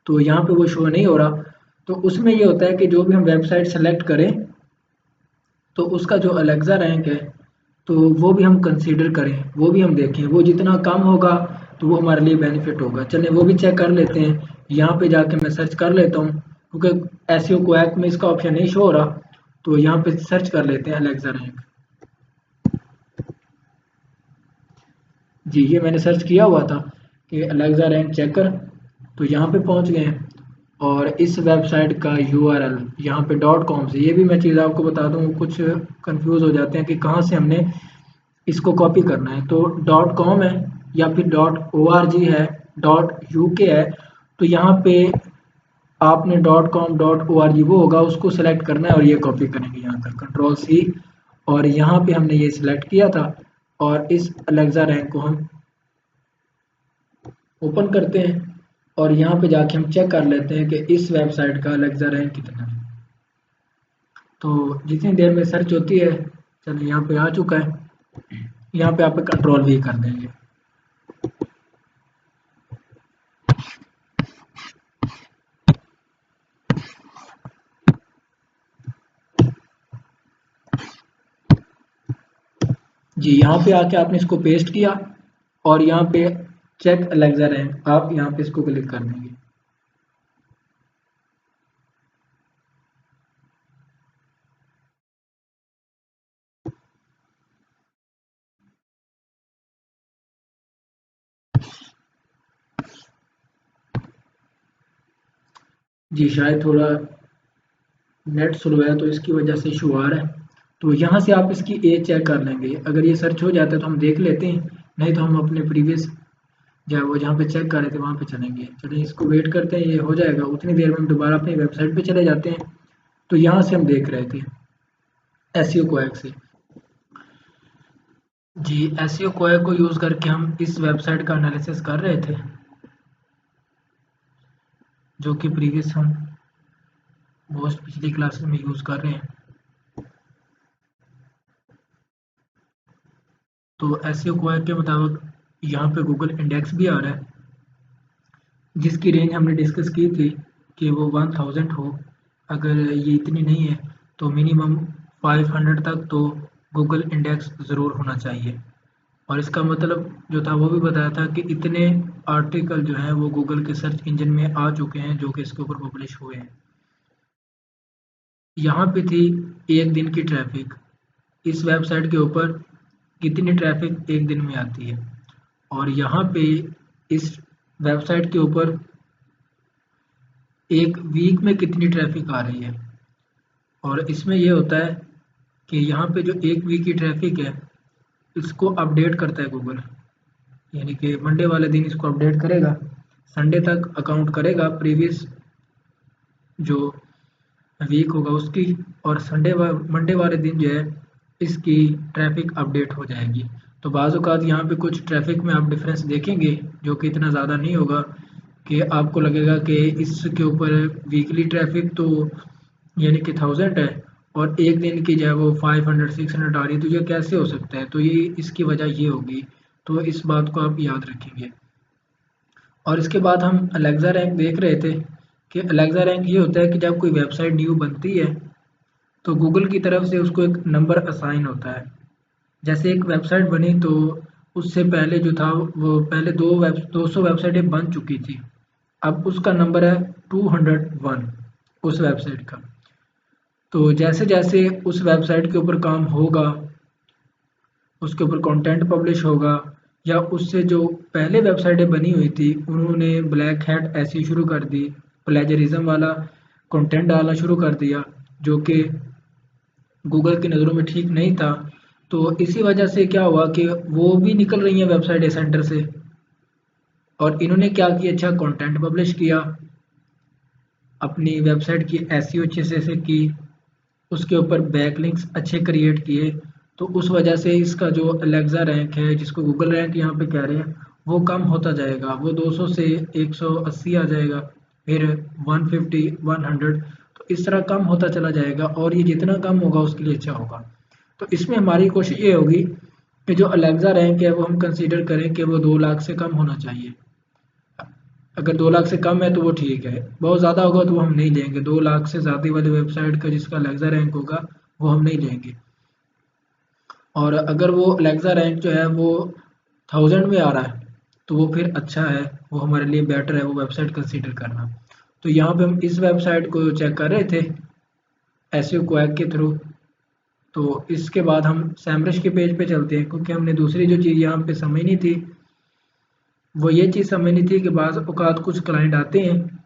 तो यहाँ पे वो शो नहीं हो रहा। तो उसमें ये होता है कि जो भी हम वेबसाइट सेलेक्ट करें तो उसका जो अलेक्सा रैंक है तो वो भी हम कंसीडर करें, वो भी हम देखें, वो जितना कम होगा तो वो हमारे लिए बेनिफिट होगा। चलिए वो भी चेक कर लेते हैं, यहाँ पे जाके मैं सर्च कर लेता हूँ, क्योंकि एसईओ क्वैक में इसका ऑप्शन नहीं शो हो रहा, तो यहाँ पे सर्च कर लेते हैं अलेक्सा रैंक। जी, ये मैंने सर्च किया हुआ था कि अलेक्सा रैंक चेकर, तो यहाँ पे पहुँच गए हैं। और इस वेबसाइट का यूआरएल यहाँ पे .com से, ये भी मैं चीज़ आपको बता दूँ, कुछ कंफ्यूज हो जाते हैं कि कहाँ से हमने इसको कॉपी करना है। तो .com है या फिर .org है, .uk है, तो यहाँ पे आपने .com .org वो होगा, उसको सेलेक्ट करना है और ये कॉपी करेंगे यहाँ तक, कंट्रोल सी, और यहाँ पे हमने ये सिलेक्ट किया था। और इस अलेक्सा रैंक को हम ओपन करते हैं और यहाँ पे जाके हम चेक कर लेते हैं कि इस वेबसाइट का अलेक्सा रैंक कितना है। तो जितनी देर में सर्च होती है, चलिए यहाँ पे आ चुका है, यहाँ पे आप कंट्रोल भी कर देंगे। जी, यहाँ पे आके आपने इसको पेस्ट किया और यहाँ पे चेक अलेक्सा रैंक, आप यहाँ पे इसको क्लिक कर देंगे। जी, शायद थोड़ा नेट स्लो है तो इसकी वजह से इशू आ रहा है। तो यहाँ से आप इसकी एज चेक कर लेंगे। अगर ये सर्च हो जाता है तो हम देख लेते हैं, नहीं तो हम अपने प्रीवियस जहाँ पे चेक कर रहे थे वहाँ पे चलेंगे। चलिए इसको वेट करते हैं, ये हो जाएगा। उतनी देर में हम दोबारा अपनी वेबसाइट पे चले जाते हैं। तो यहाँ से हम देख रहे थे एसईओ क्वैक से। जी, एसईओ क्वैक को यूज़ करके हम इस वेबसाइट का एनालिसिस कर रहे थे, जो कि प्रीवियस हम मोस्ट पिछली क्लासेस में यूज़ कर रहे हैं। तो एसईओ क्वैक के मुताबिक यहाँ पे गूगल इंडेक्स भी आ रहा है, जिसकी रेंज हमने डिस्कस की थी कि वो 1000 हो। अगर ये इतनी नहीं है तो मिनिमम 500 तक तो गूगल इंडेक्स ज़रूर होना चाहिए। और इसका मतलब जो था वो भी बताया था कि इतने आर्टिकल जो हैं वो गूगल के सर्च इंजन में आ चुके हैं जो कि इसके ऊपर पब्लिश हुए हैं। यहाँ पे थी एक दिन की ट्रैफिक, इस वेबसाइट के ऊपर कितनी ट्रैफिक एक दिन में आती है, और यहाँ पे इस वेबसाइट के ऊपर एक वीक में कितनी ट्रैफिक आ रही है। और इसमें ये होता है कि यहाँ पे जो एक वीक की ट्रैफिक है इसको अपडेट करता है गूगल, यानी कि मंडे वाले दिन इसको अपडेट करेगा, संडे तक अकाउंट करेगा प्रीवियस जो वीक होगा उसकी, और मंडे वाले दिन जो है इसकी ट्रैफिक अपडेट हो जाएगी। तो बाज़ औक़ात यहाँ पे कुछ ट्रैफिक में आप डिफरेंस देखेंगे जो कि इतना ज़्यादा नहीं होगा कि आपको लगेगा कि इसके ऊपर वीकली ट्रैफिक तो यानी कि 1000 है और एक दिन की जो है वो 500 600 आ रही है, तो ये कैसे हो सकता है। तो ये इसकी वजह ये होगी, तो इस बात को आप याद रखेंगे। और इसके बाद हम अलेक्सा रैंक देख रहे थे कि अलेक्सा रैंक ये होता है कि जब कोई वेबसाइट न्यू बनती है तो गूगल की तरफ से उसको एक नंबर असाइन होता है। जैसे एक वेबसाइट बनी तो उससे पहले जो था वो पहले 200 वेबसाइटें बन चुकी थी, अब उसका नंबर है 201 उस वेबसाइट का। तो जैसे जैसे उस वेबसाइट के ऊपर काम होगा, उसके ऊपर कंटेंट पब्लिश होगा, या उससे जो पहले वेबसाइटें बनी हुई थी उन्होंने ब्लैक हैट ऐसी शुरू कर दी, प्लेजरिज्म वाला कंटेंट डालना शुरू कर दिया जो कि गूगल की नज़रों में ठीक नहीं था। तो इसी वजह से क्या हुआ कि वो भी निकल रही हैं वेबसाइट सेंटर से, और इन्होंने क्या किया, अच्छा कंटेंट पब्लिश किया, अपनी वेबसाइट की एसईओ अच्छे से की, उसके ऊपर बैकलिंक्स अच्छे क्रिएट किए। तो उस वजह से इसका जो अलेक्सा रैंक है, जिसको गूगल रैंक यहाँ पे कह रहे हैं, वो कम होता जाएगा। वो 200 से 180 आ जाएगा, फिर 150 100, तो इस तरह कम होता चला जाएगा, और ये जितना कम होगा उसके लिए अच्छा होगा। तो इसमें हमारी कोशिश ये होगी कि जो अलेक्सा रैंक है वो हम कंसीडर करें कि वो 2 लाख से कम होना चाहिए। अगर 2 लाख से कम है तो वो ठीक है, बहुत ज़्यादा होगा तो वो हम नहीं लेंगे। 2 लाख से ज़्यादा वाली वेबसाइट का जिसका अलेक्सा रैंक होगा वो हम नहीं लेंगे। और अगर वो अलेक्सा रैंक जो है वो 1000 में आ रहा है तो वो फिर अच्छा है, वो हमारे लिए बेटर है वो वेबसाइट कंसीडर करना। तो यहाँ पे हम इस वेबसाइट को चेक कर रहे थे एसईओ क्वैक के थ्रू। तो इसके बाद हम सैमरश के पेज पे चलते हैं, क्योंकि हमने दूसरी जो चीज़ यहाँ पे समझनी थी वो ये चीज़ समझनी थी कि बाज़ औक़ात कुछ क्लाइंट आते हैं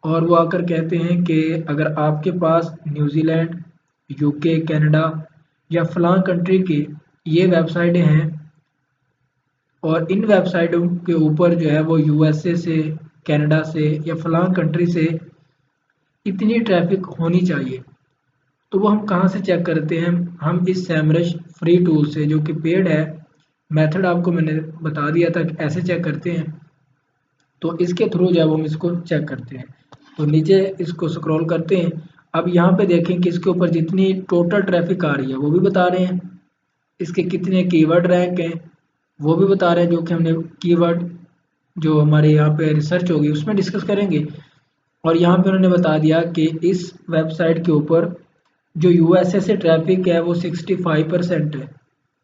और वो आकर कहते हैं कि अगर आपके पास न्यूजीलैंड, यूके, कनाडा या फ़लाँ कंट्री की ये वेबसाइटें हैं और इन वेबसाइटों के ऊपर जो है वो यूएसए से, कनाडा से या फ़लाँ कंट्री से इतनी ट्रैफिक होनी चाहिए, तो वो हम कहाँ से चेक करते हैं। हम इस सैमरश फ्री टूल से, जो कि पेड है, मेथड आपको मैंने बता दिया था कि ऐसे चेक करते हैं। तो इसके थ्रू जो है वो हम इसको चेक करते हैं। तो नीचे इसको स्क्रॉल करते हैं। अब यहाँ पे देखें कि इसके ऊपर जितनी टोटल ट्रैफिक आ रही है वो भी बता रहे हैं, इसके कितने कीवर्ड रैंक हैं वो भी बता रहे हैं, जो कि हमने कीवर्ड जो हमारे यहाँ पे रिसर्च होगी उसमें डिस्कस करेंगे। और यहाँ पे उन्होंने बता दिया कि इस वेबसाइट के ऊपर जो यूएसए से ट्रैफिक है वो 65% है,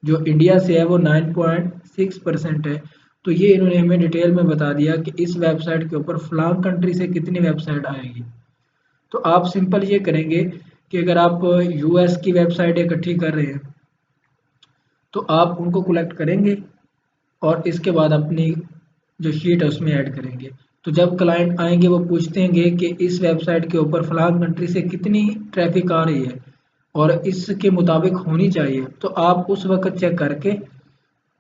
जो इंडिया से है वो 9.6% है। तो ये इन्होंने हमें डिटेल में बता दिया कि इस वेबसाइट के ऊपर फ़लाँ कंट्री से कितनी वेबसाइट आएगी। तो आप सिंपल ये करेंगे कि अगर आप यूएस की वेबसाइट इकट्ठी कर रहे हैं तो आप उनको कलेक्ट करेंगे और इसके बाद अपनी जो शीट है उसमें ऐड करेंगे। तो जब क्लाइंट आएंगे वो पूछते हैं कि इस वेबसाइट के ऊपर फ़लाँ कंट्री से कितनी ट्रैफिक आ रही है, और इसके मुताबिक होनी चाहिए, तो आप उस वक्त चेक करके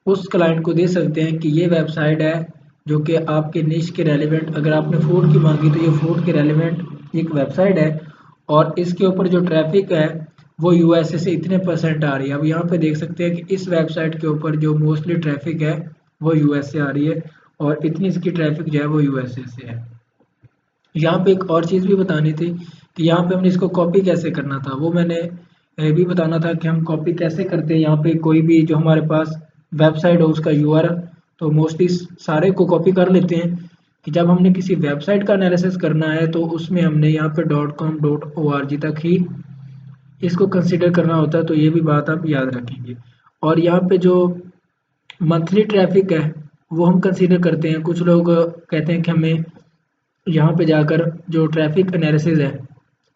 उस क्लाइंट को दे सकते हैं कि ये वेबसाइट है जो कि आपके निश के रेलिवेंट, अगर आपने फूड की मांगी तो ये फूड के रेलिवेंट एक वेबसाइट है और इसके ऊपर जो ट्रैफिक है वो यूएसए से इतने परसेंट आ रही है। अब यहाँ पे देख सकते हैं कि इस वेबसाइट के ऊपर जो मोस्टली ट्रैफिक है वो यूएस से आ रही है और इतनी इसकी ट्रैफिक जो है वो यूएसए से है। यहाँ पे एक और चीज़ भी बतानी थी कि यहाँ पे हमने इसको कॉपी कैसे करना था, वो मैंने भी बताना था कि हम कॉपी कैसे करते हैं। यहाँ पे कोई भी जो हमारे पास वेबसाइट हो उसका यूआरएल तो मोस्टली सारे को कॉपी कर लेते हैं कि जब हमने किसी वेबसाइट का एनालिसिस करना है तो उसमें हमने यहाँ पे .com.org तक ही इसको कंसिडर करना होता है, तो ये भी बात आप याद रखेंगे। और यहाँ पे जो मंथली ट्रैफिक है वो हम कंसिडर करते हैं। कुछ लोग कहते हैं कि हमें यहाँ पे जाकर जो ट्रैफिक एनालिसिस है,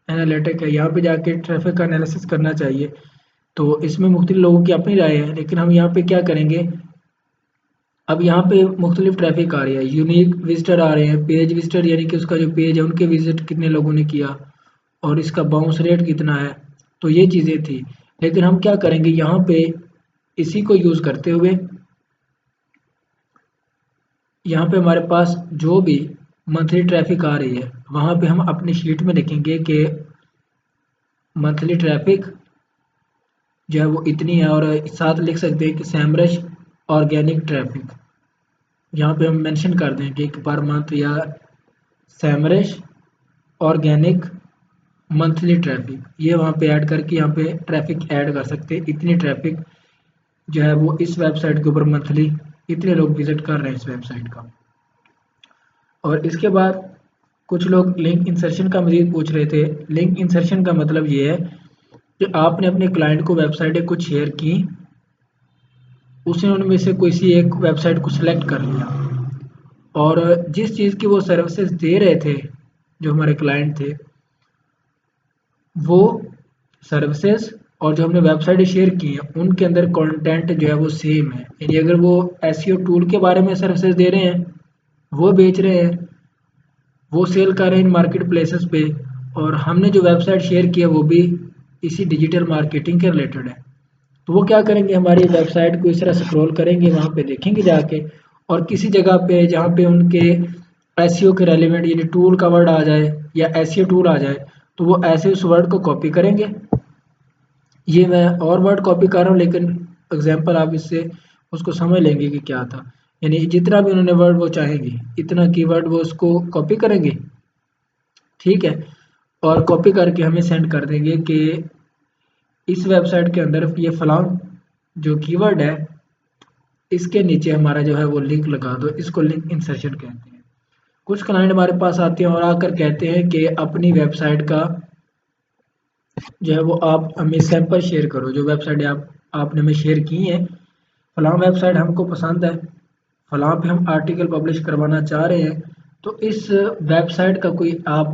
एनालिटिक है, यहाँ पे जाके ट्रैफिक का एनालिसिस करना चाहिए। तो इसमें मुख्तलिफ लोगों की अपनी राय है, लेकिन हम यहाँ पे क्या करेंगे, अब यहाँ पे मुख्तलिफ ट्रैफिक आ रही है, यूनिक विजिटर आ रहे हैं, पेज विजिटर यानी कि उसका जो पेज है उनके विजिट कितने लोगों ने किया और इसका बाउंस रेट कितना है, तो ये चीज़ें थी। लेकिन हम क्या करेंगे यहाँ पे इसी को यूज़ करते हुए यहाँ पे हमारे पास जो भी मंथली ट्रैफिक आ रही है वहाँ पे हम अपनी शीट में लिखेंगे कि मंथली ट्रैफिक जो है वो इतनी है और साथ लिख सकते हैं कि सैमरश ऑर्गेनिक ट्रैफिक, यहाँ पे हम मेंशन कर देंगे कि पर मंथ या सैमरश ऑर्गेनिक मंथली ट्रैफिक, ये वहाँ पे ऐड करके यहाँ पे ट्रैफिक ऐड कर सकते हैं। इतनी ट्रैफिक जो है वो इस वेबसाइट के ऊपर मंथली इतने लोग विजिट कर रहे हैं इस वेबसाइट का। और इसके बाद कुछ लोग लिंक इंसर्शन का मज़ीद पूछ रहे थे। लिंक इंसर्शन का मतलब ये है कि आपने अपने क्लाइंट को वेबसाइटें कुछ शेयर की, उसने उनमें से किसी एक वेबसाइट को सिलेक्ट कर लिया और जिस चीज़ की वो सर्विसेज दे रहे थे जो हमारे क्लाइंट थे वो सर्विसेज और जो हमने वेबसाइट शेयर की हैं उनके अंदर कंटेंट जो है वो सेम है। यानी अगर वो एसईओ टूल के बारे में सर्विसेज दे रहे हैं, वो बेच रहे हैं, वो सेल कर रहे हैं इन मार्केट प्लेसेस पे, और हमने जो वेबसाइट शेयर की है वो भी इसी डिजिटल मार्केटिंग के रिलेटेड है, तो वो क्या करेंगे, हमारी वेबसाइट को इस तरह स्क्रॉल करेंगे, वहाँ पे देखेंगे जाके और किसी जगह पे जहाँ पे उनके एसईओ के रेलिवेंट यानी टूल का वर्ड आ जाए या एसईओ टूल आ जाए तो वो ऐसे उस वर्ड को कॉपी करेंगे। ये मैं और वर्ड कॉपी कर रहा हूँ लेकिन एग्जांपल आप इससे उसको समझ लेंगे कि क्या था। यानी जितना भी उन्होंने वर्ड वो चाहेंगे इतना कीवर्ड वो उसको कॉपी करेंगे, ठीक है, और कॉपी करके हमें सेंड कर देंगे कि इस वेबसाइट के अंदर ये फलां जो कीवर्ड है इसके नीचे हमारा जो है वो लिंक लगा दो, इसको लिंक इंसर्शन कहते हैं। कुछ क्लाइंट हमारे पास आते हैं और आकर कहते हैं कि अपनी वेबसाइट का जो है वो आप हमें सैंपल शेयर करो, जो वेबसाइट आपने हमें शेयर की है, फलां वेबसाइट हमको पसंद है, फलां पे हम आर्टिकल पब्लिश करवाना चाह रहे हैं, तो इस वेबसाइट का कोई आप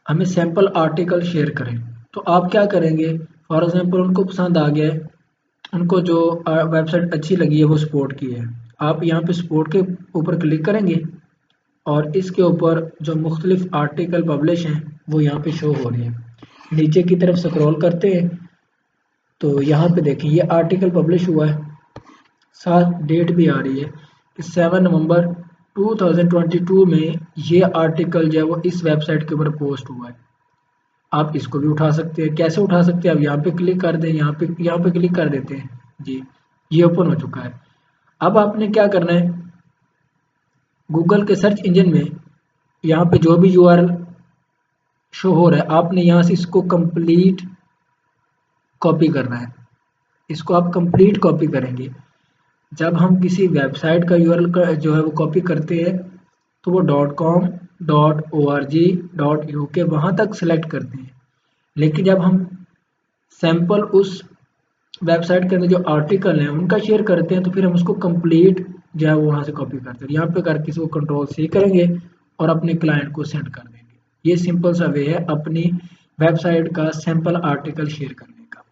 हमें सैंपल आर्टिकल शेयर करें। तो आप क्या करेंगे, फॉर एग्जांपल उनको पसंद आ गया है, उनको जो वेबसाइट अच्छी लगी है वो सपोर्ट की है, आप यहाँ पे सपोर्ट के ऊपर क्लिक करेंगे और इसके ऊपर जो मुख्तलिफ आर्टिकल पब्लिश हैं वो यहाँ पे शो हो रहे हैं। नीचे की तरफ स्क्रॉल करते हैं तो यहाँ पे देखें ये आर्टिकल पब्लिश हुआ है, साथ डेट भी आ रही है कि 7 नवंबर 2022 में ये आर्टिकल जो है वो इस वेबसाइट के ऊपर पोस्ट हुआ है। आप इसको भी उठा सकते हैं। कैसे उठा सकते हैं, अब यहाँ पे क्लिक कर दें, यहाँ पे क्लिक कर देते हैं जी, ये ओपन हो चुका है। अब आपने क्या करना है, गूगल के सर्च इंजन में यहाँ पे जो भी यूआरएल शो हो रहा है आपने यहाँ से इसको कंप्लीट कॉपी करना है, इसको आप कंप्लीट कॉपी करेंगे। जब हम किसी वेबसाइट का यूआरएल का जो है वो कॉपी करते हैं तो वो .com.org.uk वहाँ तक सिलेक्ट करते हैं, लेकिन जब हम सैंपल उस वेबसाइट के अंदर जो आर्टिकल हैं उनका शेयर करते हैं तो फिर हम उसको कंप्लीट जो है वो वहाँ से कॉपी करते हैं। यहाँ पे करके इसको कंट्रोल C करेंगे और अपने क्लाइंट को सेंड कर देंगे। ये सिंपल सा वे है अपनी वेबसाइट का सैंपल आर्टिकल शेयर करने का।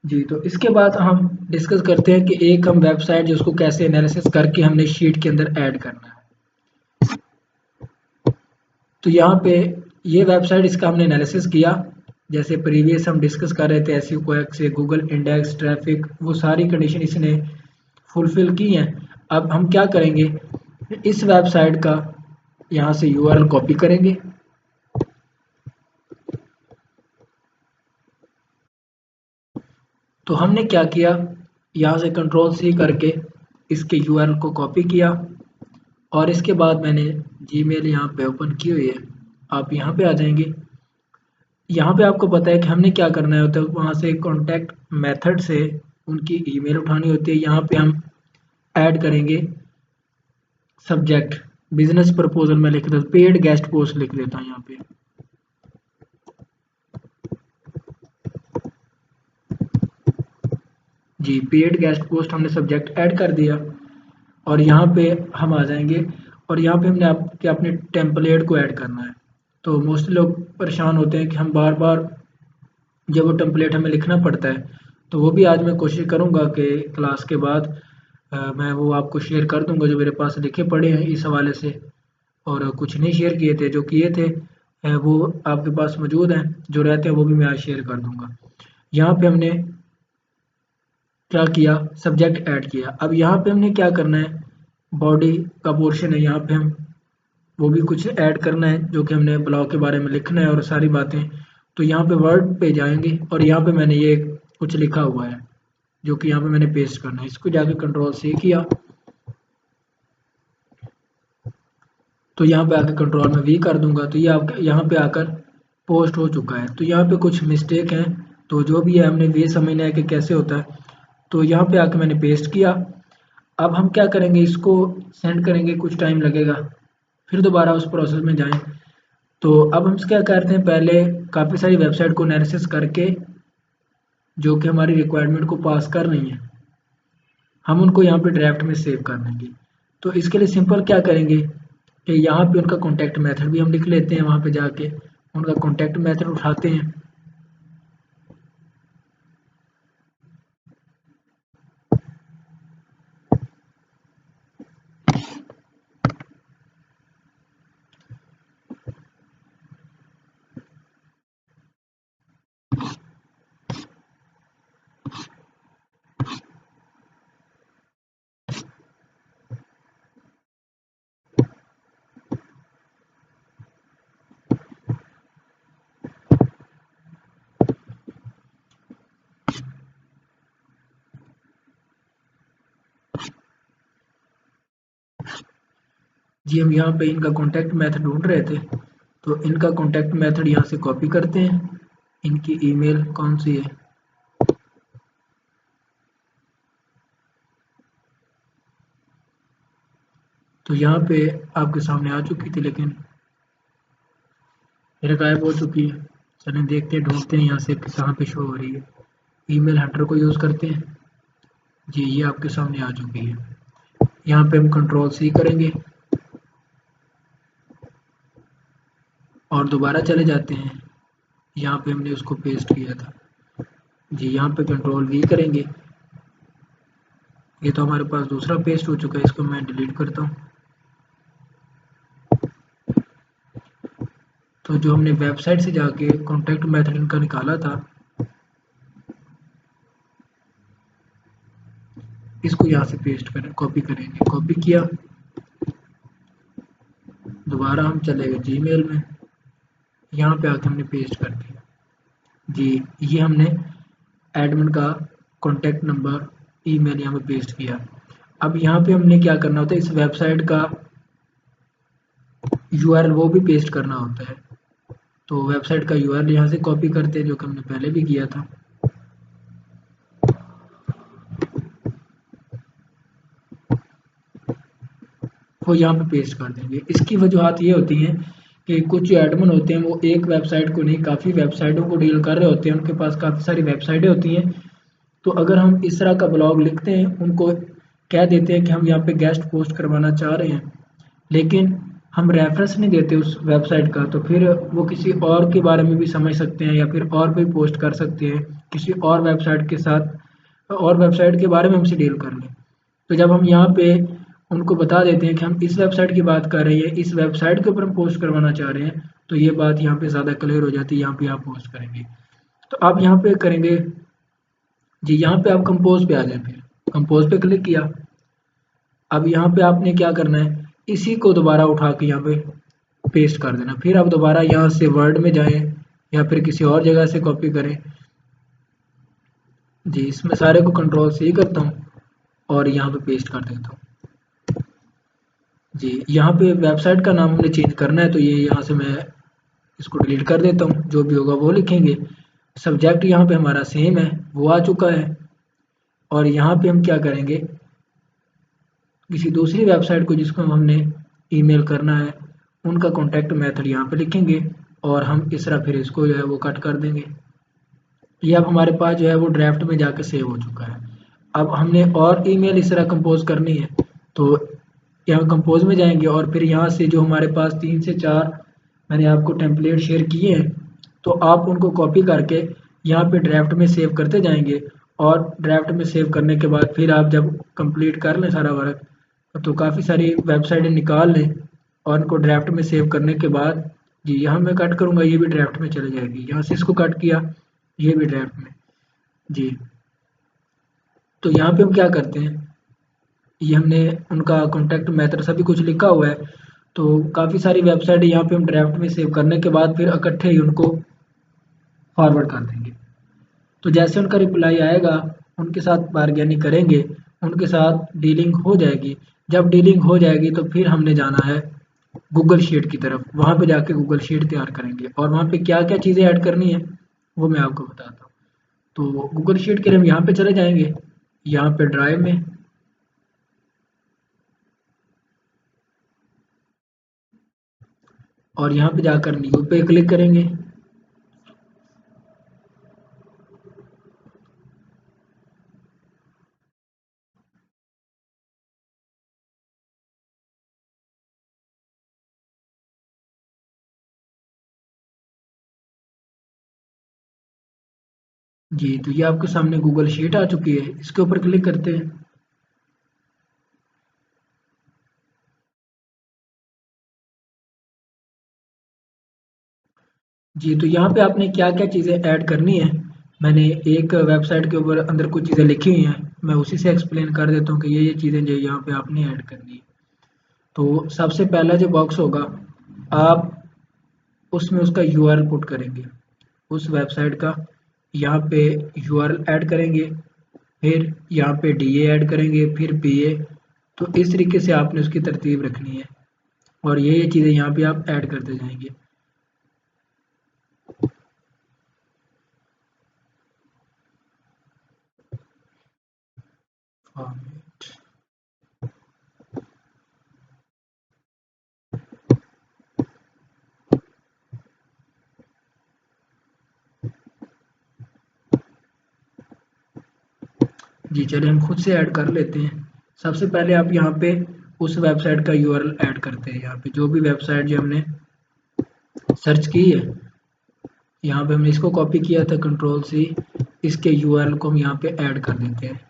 जी, तो इसके बाद हम डिस्कस करते हैं कि एक हम वेबसाइट जो उसको कैसे एनालिसिस करके हमने शीट के अंदर ऐड करना है। तो यहाँ पे ये वेबसाइट इसका हमने एनालिसिस किया, जैसे प्रीवियस हम डिस्कस कर रहे थे एसईओ कोएक से, गूगल इंडेक्स, ट्रैफिक, वो सारी कंडीशन इसने फुलफिल की हैं। अब हम क्या करेंगे, इस वेबसाइट का यहाँ से यूआरएल कॉपी करेंगे, तो हमने क्या किया, यहाँ से कंट्रोल सी करके इसके यूआरएल को कॉपी किया और इसके बाद मैंने जीमेल यहाँ पे ओपन की हुई है। आप यहाँ पे आ जाएंगे, यहाँ पे आपको पता है कि हमने क्या करना होता है, वहाँ से कॉन्टैक्ट मेथड से उनकी ईमेल उठानी होती है। यहाँ पे हम ऐड करेंगे सब्जेक्ट बिजनेस प्रपोजल में लिख देता हूँ, पेड गेस्ट पोस्ट लिख देता हूँ यहाँ पे। जी, पेड गेस्ट पोस्ट हमने सब्जेक्ट ऐड कर दिया और यहाँ पे हम आ जाएंगे और यहाँ पे हमने आपके अपने टेम्पलेट को ऐड करना है। तो मोस्टली लोग परेशान होते हैं कि हम बार बार जब वो टेम्पलेट हमें लिखना पड़ता है, तो वो भी आज मैं कोशिश करूँगा कि क्लास के बाद मैं वो आपको शेयर कर दूँगा जो मेरे पास लिखे पड़े हैं इस हवाले से, और कुछ नहीं शेयर किए थे, जो किए थे वो आपके पास मौजूद हैं, जो रहते हैं वो भी मैं आज शेयर कर दूँगा। यहाँ पे हमने क्या किया, सब्जेक्ट ऐड किया। अब यहाँ पे हमने क्या करना है, बॉडी का पोर्शन है, यहाँ पे हम वो भी कुछ ऐड करना है जो कि हमने ब्लॉग के बारे में लिखना है और सारी बातें। तो यहाँ पे वर्ड पे जाएंगे और यहाँ पे मैंने ये कुछ लिखा हुआ है जो कि यहाँ पे मैंने पेस्ट करना है, इसको जाके कंट्रोल सी किया तो यहाँ पे आके कंट्रोल में वी कर दूंगा, तो ये आपका यहाँ पे आकर पोस्ट हो चुका है। तो यहाँ पे कुछ मिस्टेक हैं, तो जो भी है हमने ये समझना है कि कैसे होता है। तो यहाँ पे आके मैंने पेस्ट किया। अब हम क्या करेंगे, इसको सेंड करेंगे, कुछ टाइम लगेगा, फिर दोबारा उस प्रोसेस में जाएं। तो अब हम क्या करते हैं, पहले काफ़ी सारी वेबसाइट को एनालिसिस करके जो कि हमारी रिक्वायरमेंट को पास कर रही हैं, हम उनको यहाँ पे ड्राफ्ट में सेव कर देंगे। तो इसके लिए सिंपल क्या करेंगे कि यहाँ पे उनका कॉन्टैक्ट मेथड भी हम लिख लेते हैं, वहाँ पे जाके उनका कॉन्टैक्ट मेथड उठाते हैं। जी, हम यहाँ पे इनका कॉन्टैक्ट मेथड ढूंढ रहे थे, तो इनका कॉन्टैक्ट मेथड यहाँ से कॉपी करते हैं। इनकी ईमेल कौन सी है, तो यहाँ पे आपके सामने आ चुकी थी लेकिन मेरे गायब हो चुकी है। चलें देखते हैं, ढूंढते हैं यहाँ से कहाँ पे शो हो रही है। ईमेल हंटर को यूज़ करते हैं। जी, ये आपके सामने आ चुकी है। यहाँ पे हम कंट्रोल सी करेंगे और दोबारा चले जाते हैं, यहाँ पे हमने उसको पेस्ट किया था। जी, यहाँ पे कंट्रोल वी करेंगे। ये तो हमारे पास दूसरा पेस्ट हो चुका है, इसको मैं डिलीट करता हूँ। तो जो हमने वेबसाइट से जाके कॉन्टैक्ट मेथड इनका निकाला था, इसको यहाँ से पेस्ट करें, कॉपी करेंगे, कॉपी किया, दोबारा हम चले गए जीमेल में, यहाँ पे आके हमने पेस्ट कर दिया। जी, ये हमने एडमिन का कॉन्टैक्ट नंबर, ईमेल यहाँ पे पेस्ट किया। अब यहाँ पे हमने क्या करना होता है, इस वेबसाइट का यूआरएल वो भी पेस्ट करना होता है। तो वेबसाइट का यूआरएल यहाँ से कॉपी करते हैं, जो कि हमने पहले भी किया था। वो यहाँ पे पेस्ट कर देंगे। इसकी वजूहत ये होती हैं कि कुछ जो एडमिन होते हैं वो एक वेबसाइट को नहीं, काफ़ी वेबसाइटों को डील कर रहे होते हैं, उनके पास काफ़ी सारी वेबसाइटें होती हैं। तो अगर हम इस तरह का ब्लॉग लिखते हैं, उनको कह देते हैं कि हम यहाँ पे गेस्ट पोस्ट करवाना चाह रहे हैं, लेकिन हम रेफरेंस नहीं देते उस वेबसाइट का, तो फिर वो किसी और के बारे में भी समझ सकते हैं या फिर और भी पोस्ट कर सकते हैं किसी और वेबसाइट के साथ, और वेबसाइट के बारे में हमसे डील कर लें। तो जब हम यहाँ पे उनको बता देते हैं कि हम इस वेबसाइट की बात कर रहे हैं, इस वेबसाइट के ऊपर हम पोस्ट करवाना चाह रहे हैं, तो ये बात यहाँ पे ज़्यादा क्लियर हो जाती है। यहाँ पे आप पोस्ट करेंगे तो आप यहाँ पे करेंगे जी, यहाँ पे आप कंपोज पे आ जाए, फिर कंपोज पे क्लिक किया। अब यहाँ पे आपने क्या करना है, इसी को दोबारा उठा के यहाँ पे पेस्ट कर देना। फिर आप दोबारा यहाँ से वर्ड में जाएं या फिर किसी और जगह से कॉपी करें। जी, इसमें सारे को कंट्रोल से ही करता हूँ और यहाँ पे पेस्ट कर देता हूँ। जी, यहाँ पे वेबसाइट का नाम हमने चेंज करना है, तो ये यहाँ से मैं इसको डिलीट कर देता हूँ, जो भी होगा वो लिखेंगे। सब्जेक्ट यहाँ पे हमारा सेम है, वो आ चुका है। और यहाँ पे हम क्या करेंगे, किसी दूसरी वेबसाइट को जिसको हमने ईमेल करना है, उनका कॉन्टैक्ट मेथड यहाँ पे लिखेंगे और हम इस तरह फिर इसको जो है वो कट कर देंगे। ये अब हमारे पास जो है वो ड्राफ्ट में जाके सेव हो चुका है। अब हमने और ईमेल इस तरह कंपोज करनी है, तो यहाँ कंपोज में जाएंगे और फिर यहाँ से जो हमारे पास 3 से 4 मैंने आपको टेम्पलेट शेयर किए हैं, तो आप उनको कॉपी करके यहाँ पे ड्राफ्ट में सेव करते जाएंगे। और ड्राफ्ट में सेव करने के बाद फिर आप जब कंप्लीट कर लें सारा वर्क, तो काफ़ी सारी वेबसाइटें निकाल लें और उनको ड्राफ्ट में सेव करने के बाद जी, यहाँ मैं कट करूँगा, ये भी ड्राफ्ट में चले जाएगी। यहाँ से इसको कट किया, ये भी ड्राफ्ट में जी। तो यहाँ पे हम क्या करते हैं, ये हमने उनका कॉन्टैक्ट मेथड सभी कुछ लिखा हुआ है, तो काफ़ी सारी वेबसाइट यहाँ पे हम ड्राफ्ट में सेव करने के बाद फिर इकट्ठे ही उनको फॉरवर्ड कर देंगे। तो जैसे उनका रिप्लाई आएगा, उनके साथ बारगेनिंग करेंगे, उनके साथ डीलिंग हो जाएगी। जब डीलिंग हो जाएगी तो फिर हमने जाना है गूगल शीट की तरफ। वहाँ पे जाके गूगल शीट तैयार करेंगे और वहाँ पे क्या क्या चीज़ें ऐड करनी है वो मैं आपको बताता हूँ। तो गूगल शीट के लिए हम यहाँ पे चले जाएंगे, यहाँ पे ड्राइव में और यहाँ पे जाकर न्यू पे क्लिक करेंगे। जी, तो ये आपके सामने गूगल शीट आ चुकी है, इसके ऊपर क्लिक करते हैं। जी, तो यहाँ पे आपने क्या-क्या चीज़ें ऐड करनी है, मैंने एक वेबसाइट के ऊपर अंदर कुछ चीज़ें लिखी हुई हैं, मैं उसी से एक्सप्लेन कर देता हूँ कि ये चीज़ें जो यहाँ पे आपने ऐड करनी है। तो सबसे पहला जो बॉक्स होगा, आप उसमें उसका यूआरएल पुट करेंगे, उस वेबसाइट का। यहाँ पे यूआरएल ऐड करेंगे, फिर यहाँ पे डीए ऐड करेंगे, फिर पीए। तो इस तरीके से आपने उसकी तरतीब रखनी है और ये चीज़ें यहाँ पे आप ऐड करते जाएंगे। फॉर्मेट जी, चलिए हम खुद से ऐड कर लेते हैं। सबसे पहले आप यहाँ पे उस वेबसाइट का यूआरएल ऐड करते हैं। यहाँ पे जो भी वेबसाइट जो हमने सर्च की है, यहाँ पे हमने इसको कॉपी किया था कंट्रोल सी, इसके यूआरएल को हम यहाँ पे ऐड कर देते हैं।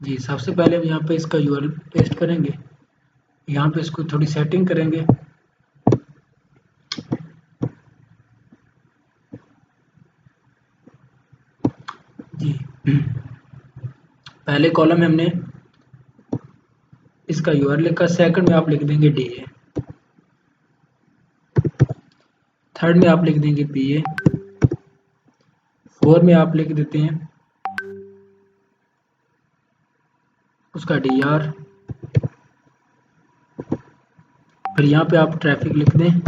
जी, सबसे पहले हम यहाँ पे इसका यूआरएल पेस्ट करेंगे, यहाँ पे इसको थोड़ी सेटिंग करेंगे। जी, पहले कॉलम में हमने इसका यूआरएल लिखा, सेकंड में आप लिख देंगे डीए, थर्ड में आप लिख देंगे पीए, फोर में आप लिख देते हैं उसका डीआर, फिर यहाँ पे आप ट्रैफिक लिख दें,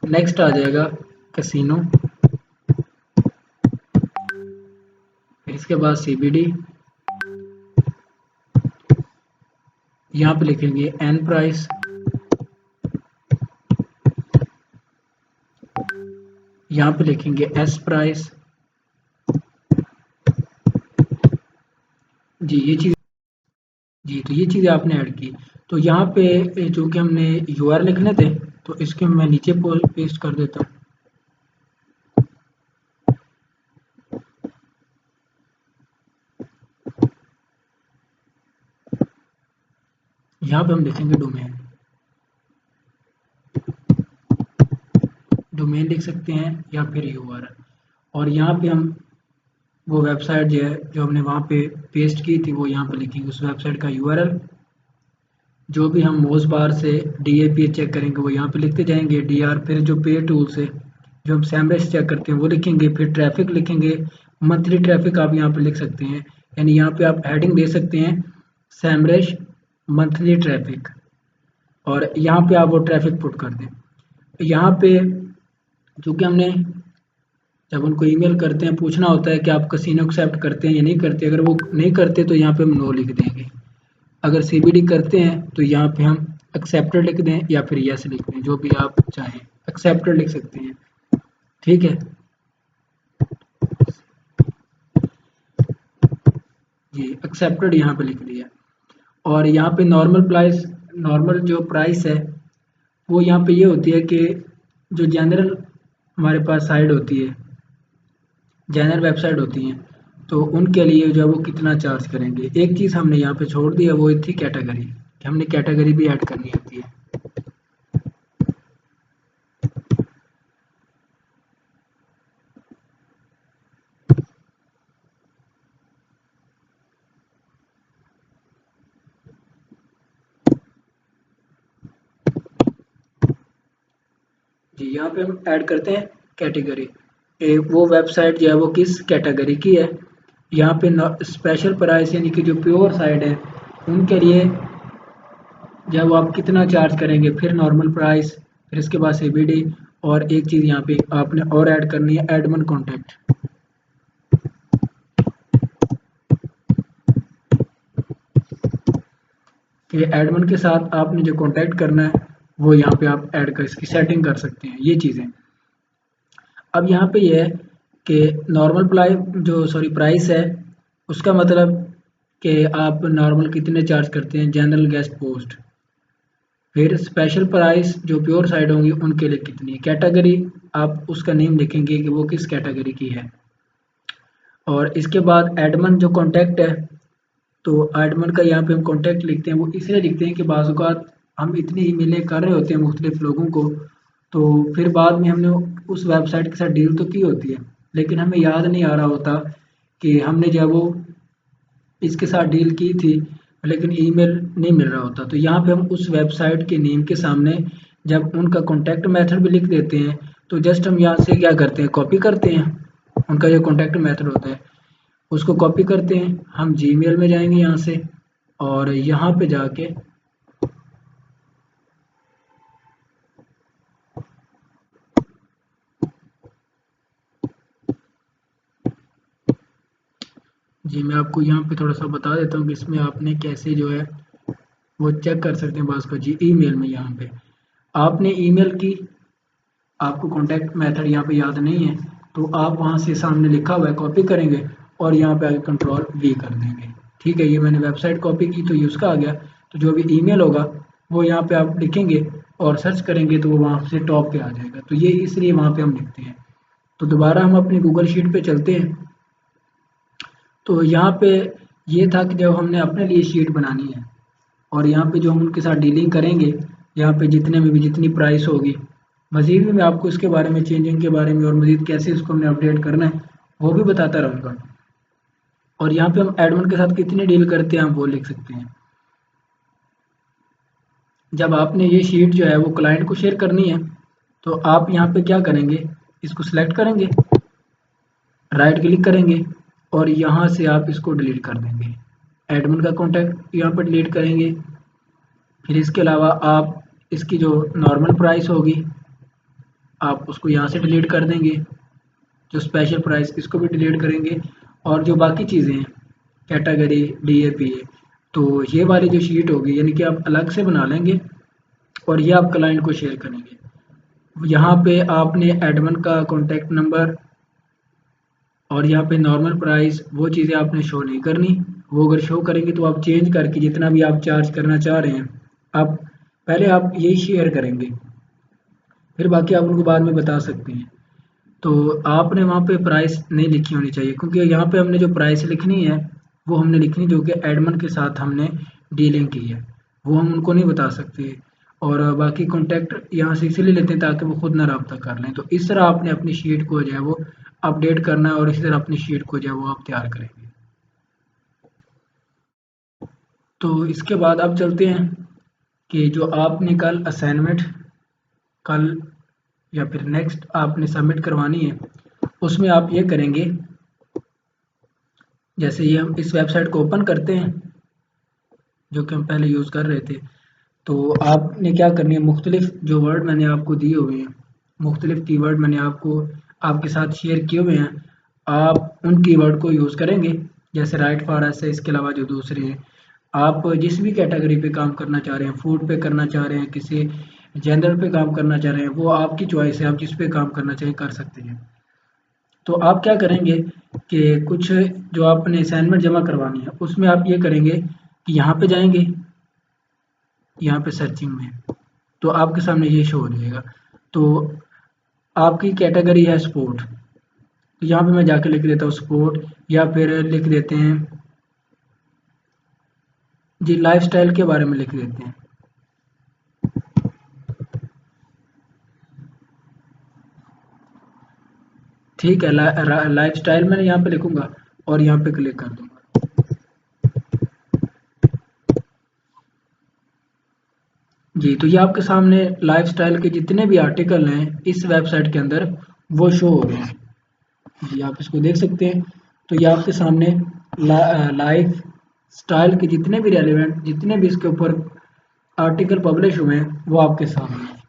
नेक्स्ट आ जाएगा कैसीनो, फिर इसके बाद CBD, यहाँ पे लिखेंगे एन प्राइस, यहाँ पे लिखेंगे एस प्राइस। जी ये चीज़, जी तो ये चीज़ें आपने ऐड की। तो यहाँ पे जो कि हमने URL लिखने थे, तो इसके मैं नीचे पेस्ट कर देता हूँ। यहाँ पे हम लिखेंगे डोमेन, डोमेन लिख सकते हैं या फिर URL। और यहाँ पे हम वो वेबसाइट जो है जो हमने वहाँ पे पेस्ट की थी वो यहाँ पे लिखेंगे, उस वेबसाइट का URL। जो भी हम मोज बार से DAP चेक करेंगे वो यहाँ पे लिखते जाएंगे, DR, फिर जो पे टूल से जो हम सैमरेज चेक करते हैं वो लिखेंगे, फिर ट्रैफिक लिखेंगे, मंथली ट्रैफिक आप यहाँ पे लिख सकते हैं, यानी यहाँ पे आप हेडिंग दे सकते हैं सैमरेज मंथली ट्रैफिक, और यहाँ पे आप वो ट्रैफिक पुट कर दें। यहाँ पे चूँकि हमने जब उनको ईमेल करते हैं पूछना होता है कि आप कैसीनो एक्सेप्ट करते हैं या नहीं करते, अगर वो नहीं करते तो यहाँ पे हम नो लिख देंगे। अगर CBD करते हैं तो यहाँ पे हम एक्सेप्टेड लिख दें या फिर यस लिख दें, जो भी आप चाहें, एक्सेप्टेड लिख सकते हैं, ठीक है। ये एक्सेप्टेड यहाँ पे लिख दिया। और यहाँ पे नॉर्मल जो प्राइस है वो यहाँ पे ये होती है कि जो जनरल हमारे पास साइट होती है, जनरल वेबसाइट होती हैं, तो उनके लिए जो है वो कितना चार्ज करेंगे। एक चीज़ हमने यहाँ पे छोड़ दी है, वो थी कैटेगरी, कि हमने कैटेगरी भी ऐड करनी होती है। जी यहाँ पे हम ऐड करते हैं कैटेगरी, वो वेबसाइट जो है वो किस कैटेगरी की है। यहाँ पे स्पेशल प्राइस यानी कि जो प्योर साइट है उनके लिए जब आप कितना चार्ज करेंगे, फिर नॉर्मल प्राइस, फिर इसके बाद CBD, और एक चीज़ यहाँ पे आपने और ऐड करनी है एडमन कॉन्टैक्ट, कि एडमन के साथ आपने जो कॉन्टैक्ट करना है वो यहाँ पे आप ऐड कर इसकी सेटिंग कर सकते हैं ये चीज़ें। अब यहाँ पे ये है कि नॉर्मल प्राइस है, उसका मतलब कि आप नॉर्मल कितने चार्ज करते हैं, जनरल, गेस्ट, पोस्ट। फिर स्पेशल प्राइस जो प्योर साइड होंगी उनके लिए कितनी, कैटेगरी आप उसका नेम लिखेंगे कि वो किस कैटेगरी की है। और इसके बाद एडमन जो कॉन्टैक्ट है, तो एडमन का यहाँ पे हम कॉन्टैक्ट लिखते हैं, वो इसलिए लिखते हैं कि बाज़ औक़ात हम इतनी ईमेलें कर रहे होते हैं मुख्तलिफ लोगों को, तो फिर बाद में हमने उस वेबसाइट के साथ डील तो की होती है, लेकिन हमें याद नहीं आ रहा होता कि हमने जब वो इसके साथ डील की थी, लेकिन ईमेल नहीं मिल रहा होता। तो यहाँ पे हम उस वेबसाइट के नेम के सामने जब उनका कॉन्टैक्ट मेथड भी लिख देते हैं, तो जस्ट हम यहाँ से क्या करते हैं, कॉपी करते हैं उनका जो कॉन्टैक्ट मेथड होता है उसको कॉपी करते हैं। हम जीमेल में जाएंगे यहाँ से, और यहाँ पे जाके जी मैं आपको यहाँ पे थोड़ा सा बता देता हूँ कि इसमें आपने कैसे जो है वो चेक कर सकते हैं बास को। जी ईमेल में यहाँ पे आपने ईमेल की, आपको कॉन्टैक्ट मेथड यहाँ पे याद नहीं है, तो आप वहाँ से सामने लिखा हुआ है कॉपी करेंगे और यहाँ पे आगे कंट्रोल V कर देंगे, ठीक है। ये मैंने वेबसाइट कॉपी की तो ये उसका आ गया। तो जो भी ईमेल होगा वो यहाँ पे आप लिखेंगे और सर्च करेंगे तो वो वहाँ से टॉप पे आ जाएगा, तो ये इसलिए वहाँ पे हम लिखते हैं। तो दोबारा हम अपनी गूगल शीट पे चलते हैं। तो यहाँ पे ये था कि जब हमने अपने लिए शीट बनानी है और यहाँ पे जो हम उनके साथ डीलिंग करेंगे, यहाँ पे जितने में भी जितनी प्राइस होगी, मज़ीद भी मैं आपको इसके बारे में, चेंजिंग के बारे में और मज़ीद कैसे इसको हमने अपडेट करना है वो भी बताता रहूँगा। और यहाँ पे हम एडमिन के साथ कितनी डील करते हैं हम वो लिख सकते हैं। जब आपने ये शीट जो है वो क्लाइंट को शेयर करनी है, तो आप यहाँ पे क्या करेंगे, इसको सिलेक्ट करेंगे, राइट क्लिक करेंगे और यहाँ से आप इसको डिलीट कर देंगे। एडमिन का कॉन्टैक्ट यहाँ पर डिलीट करेंगे। फिर इसके अलावा आप इसकी जो नॉर्मल प्राइस होगी आप उसको यहाँ से डिलीट कर देंगे, जो स्पेशल प्राइस इसको भी डिलीट करेंगे, और जो बाकी चीज़ें हैं कैटेगरी DAPA, तो ये वाली जो शीट होगी यानी कि आप अलग से बना लेंगे और ये आप क्लाइंट को शेयर करेंगे। यहाँ पे आपने एडमिन का कॉन्टैक्ट नंबर और यहाँ पे नॉर्मल प्राइस वो चीज़ें आपने शो नहीं करनी। वो अगर शो करेंगे तो आप चेंज करके जितना भी आप चार्ज करना चाह रहे हैं आप पहले आप यही शेयर करेंगे, फिर बाकी आप उनको बाद में बता सकते हैं। तो आपने वहाँ पे प्राइस नहीं लिखी होनी चाहिए, क्योंकि यहाँ पे हमने जो प्राइस लिखनी है वो हमने लिखनी जो कि एडमिन के साथ हमने डीलिंग की है, वो हम उनको नहीं बता सकते। और बाकी कॉन्टैक्ट यहाँ से इसीलिए लेते हैं ताकि वो खुद ना रब्ता कर लें। तो इस तरह आपने अपनी शीट को जो है वो अपडेट करना है और इसी तरह अपनी शीट को जो है वो आप तैयार करेंगे। तो इसके बाद आप चलते हैं कि जो आपने कल असाइनमेंट कल या फिर नेक्स्ट आपने सबमिट करवानी है, उसमें आप ये करेंगे, जैसे ये हम इस वेबसाइट को ओपन करते हैं जो कि हम पहले यूज़ कर रहे थे, तो आपने क्या करनी है, मुख्तलिफ जो वर्ड मैंने आपको दिए हुए हैं, मुख्तलिफ कीवर्ड मैंने आपको आपके साथ शेयर किए हुए हैं, आप उन कीवर्ड को यूज़ करेंगे। जैसे राइट फॉर अस है, इसके अलावा जो दूसरे हैं, आप जिस भी कैटेगरी पे काम करना चाह रहे हैं, फूड पे करना चाह रहे हैं, किसी जेंडर पे काम करना चाह रहे हैं, वो आपकी चॉइस है, आप जिस पे काम करना चाहें कर सकते हैं। तो आप क्या करेंगे कि कुछ जो आपने असाइनमेंट जमा करवानी है उसमें आप ये करेंगे कि यहाँ पे जाएंगे, यहाँ पे सर्चिंग में, तो आपके सामने ये शो हो जाएगा। तो आपकी कैटेगरी है स्पोर्ट, तो यहाँ पे मैं जाके लिख देता हूँ स्पोर्ट, या फिर लिख देते हैं जी लाइफस्टाइल के बारे में लिख देते हैं। ठीक है, लाइफस्टाइल मैंने यहाँ पे लिखूंगा और यहाँ पे क्लिक कर दूंगा। जी, तो ये आपके सामने लाइफस्टाइल के जितने भी आर्टिकल हैं इस वेबसाइट के अंदर वो शो हो रहे हैं। जी, आप इसको देख सकते हैं। तो ये आपके सामने लाइफ स्टाइल के जितने भी रेलिवेंट जितने भी इसके ऊपर आर्टिकल पब्लिश हुए हैं वो आपके सामने हैं।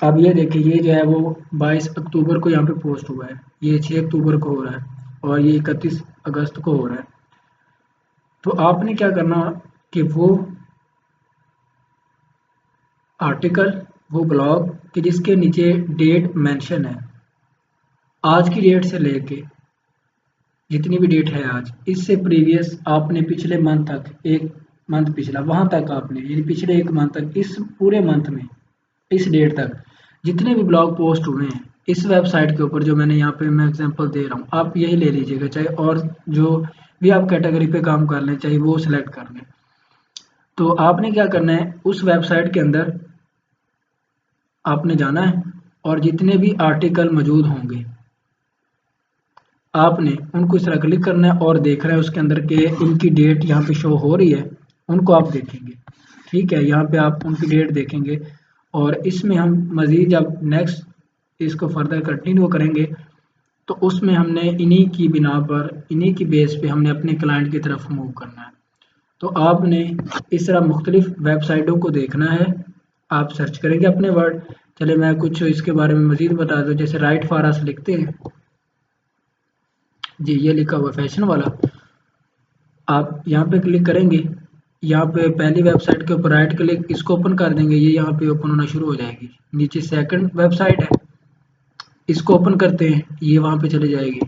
अब ये देखिए, ये जो है वो 22 अक्टूबर को यहाँ पे पोस्ट हुआ है, ये 6 अक्टूबर को हो रहा है और ये 31 अगस्त को हो रहा है। तो आपने क्या करना कि वो आर्टिकल, वो ब्लॉग कि जिसके नीचे डेट मेंशन है, आज की डेट से लेके जितनी भी डेट है आज, इससे प्रीवियस आपने पिछले मंथ तक, एक मंथ पिछला वहां तक आपने, यानी पिछले एक मंथ तक, इस पूरे मंथ में इस डेट तक जितने भी ब्लॉग पोस्ट हुए हैं इस वेबसाइट के ऊपर, जो मैंने यहाँ पे मैं एग्जांपल दे रहा हूँ, आप यही ले लीजिएगा, चाहे और जो भी आप कैटेगरी पे काम कर लें चाहे वो सिलेक्ट कर लें। तो आपने क्या करना है, उस वेबसाइट के अंदर आपने जाना है और जितने भी आर्टिकल मौजूद होंगे आपने उनको इस तरह क्लिक करना है और देख रहे हैं उसके अंदर के इनकी डेट यहाँ पे शो हो रही है, उनको आप देखेंगे। ठीक है, यहाँ पे आप उनकी डेट देखेंगे और इसमें हम मज़ीद जब नेक्स्ट इसको फर्दर कंटिन्यू करेंगे तो उसमें हमने इन्हीं की बिना पर, इन्हीं की बेस पे हमने अपने क्लाइंट की तरफ मूव करना है। तो आपने इस तरह मुख्तलिफ वेबसाइटों को देखना है, आप सर्च करेंगे अपने वर्ड। चले मैं कुछ इसके बारे में मज़ीद बता दूँ, जैसे राइट फॉर अस लिखते हैं जी, ये लिखा हुआ फैशन वाला, आप यहाँ पे क्लिक करेंगे, यहाँ पे पहली वेबसाइट के ऊपर राइट क्लिक, इसको ओपन कर देंगे, ये यहाँ पे ओपन होना शुरू हो जाएगी। नीचे सेकंड वेबसाइट है, इसको ओपन करते हैं, ये वहाँ पे चली जाएगी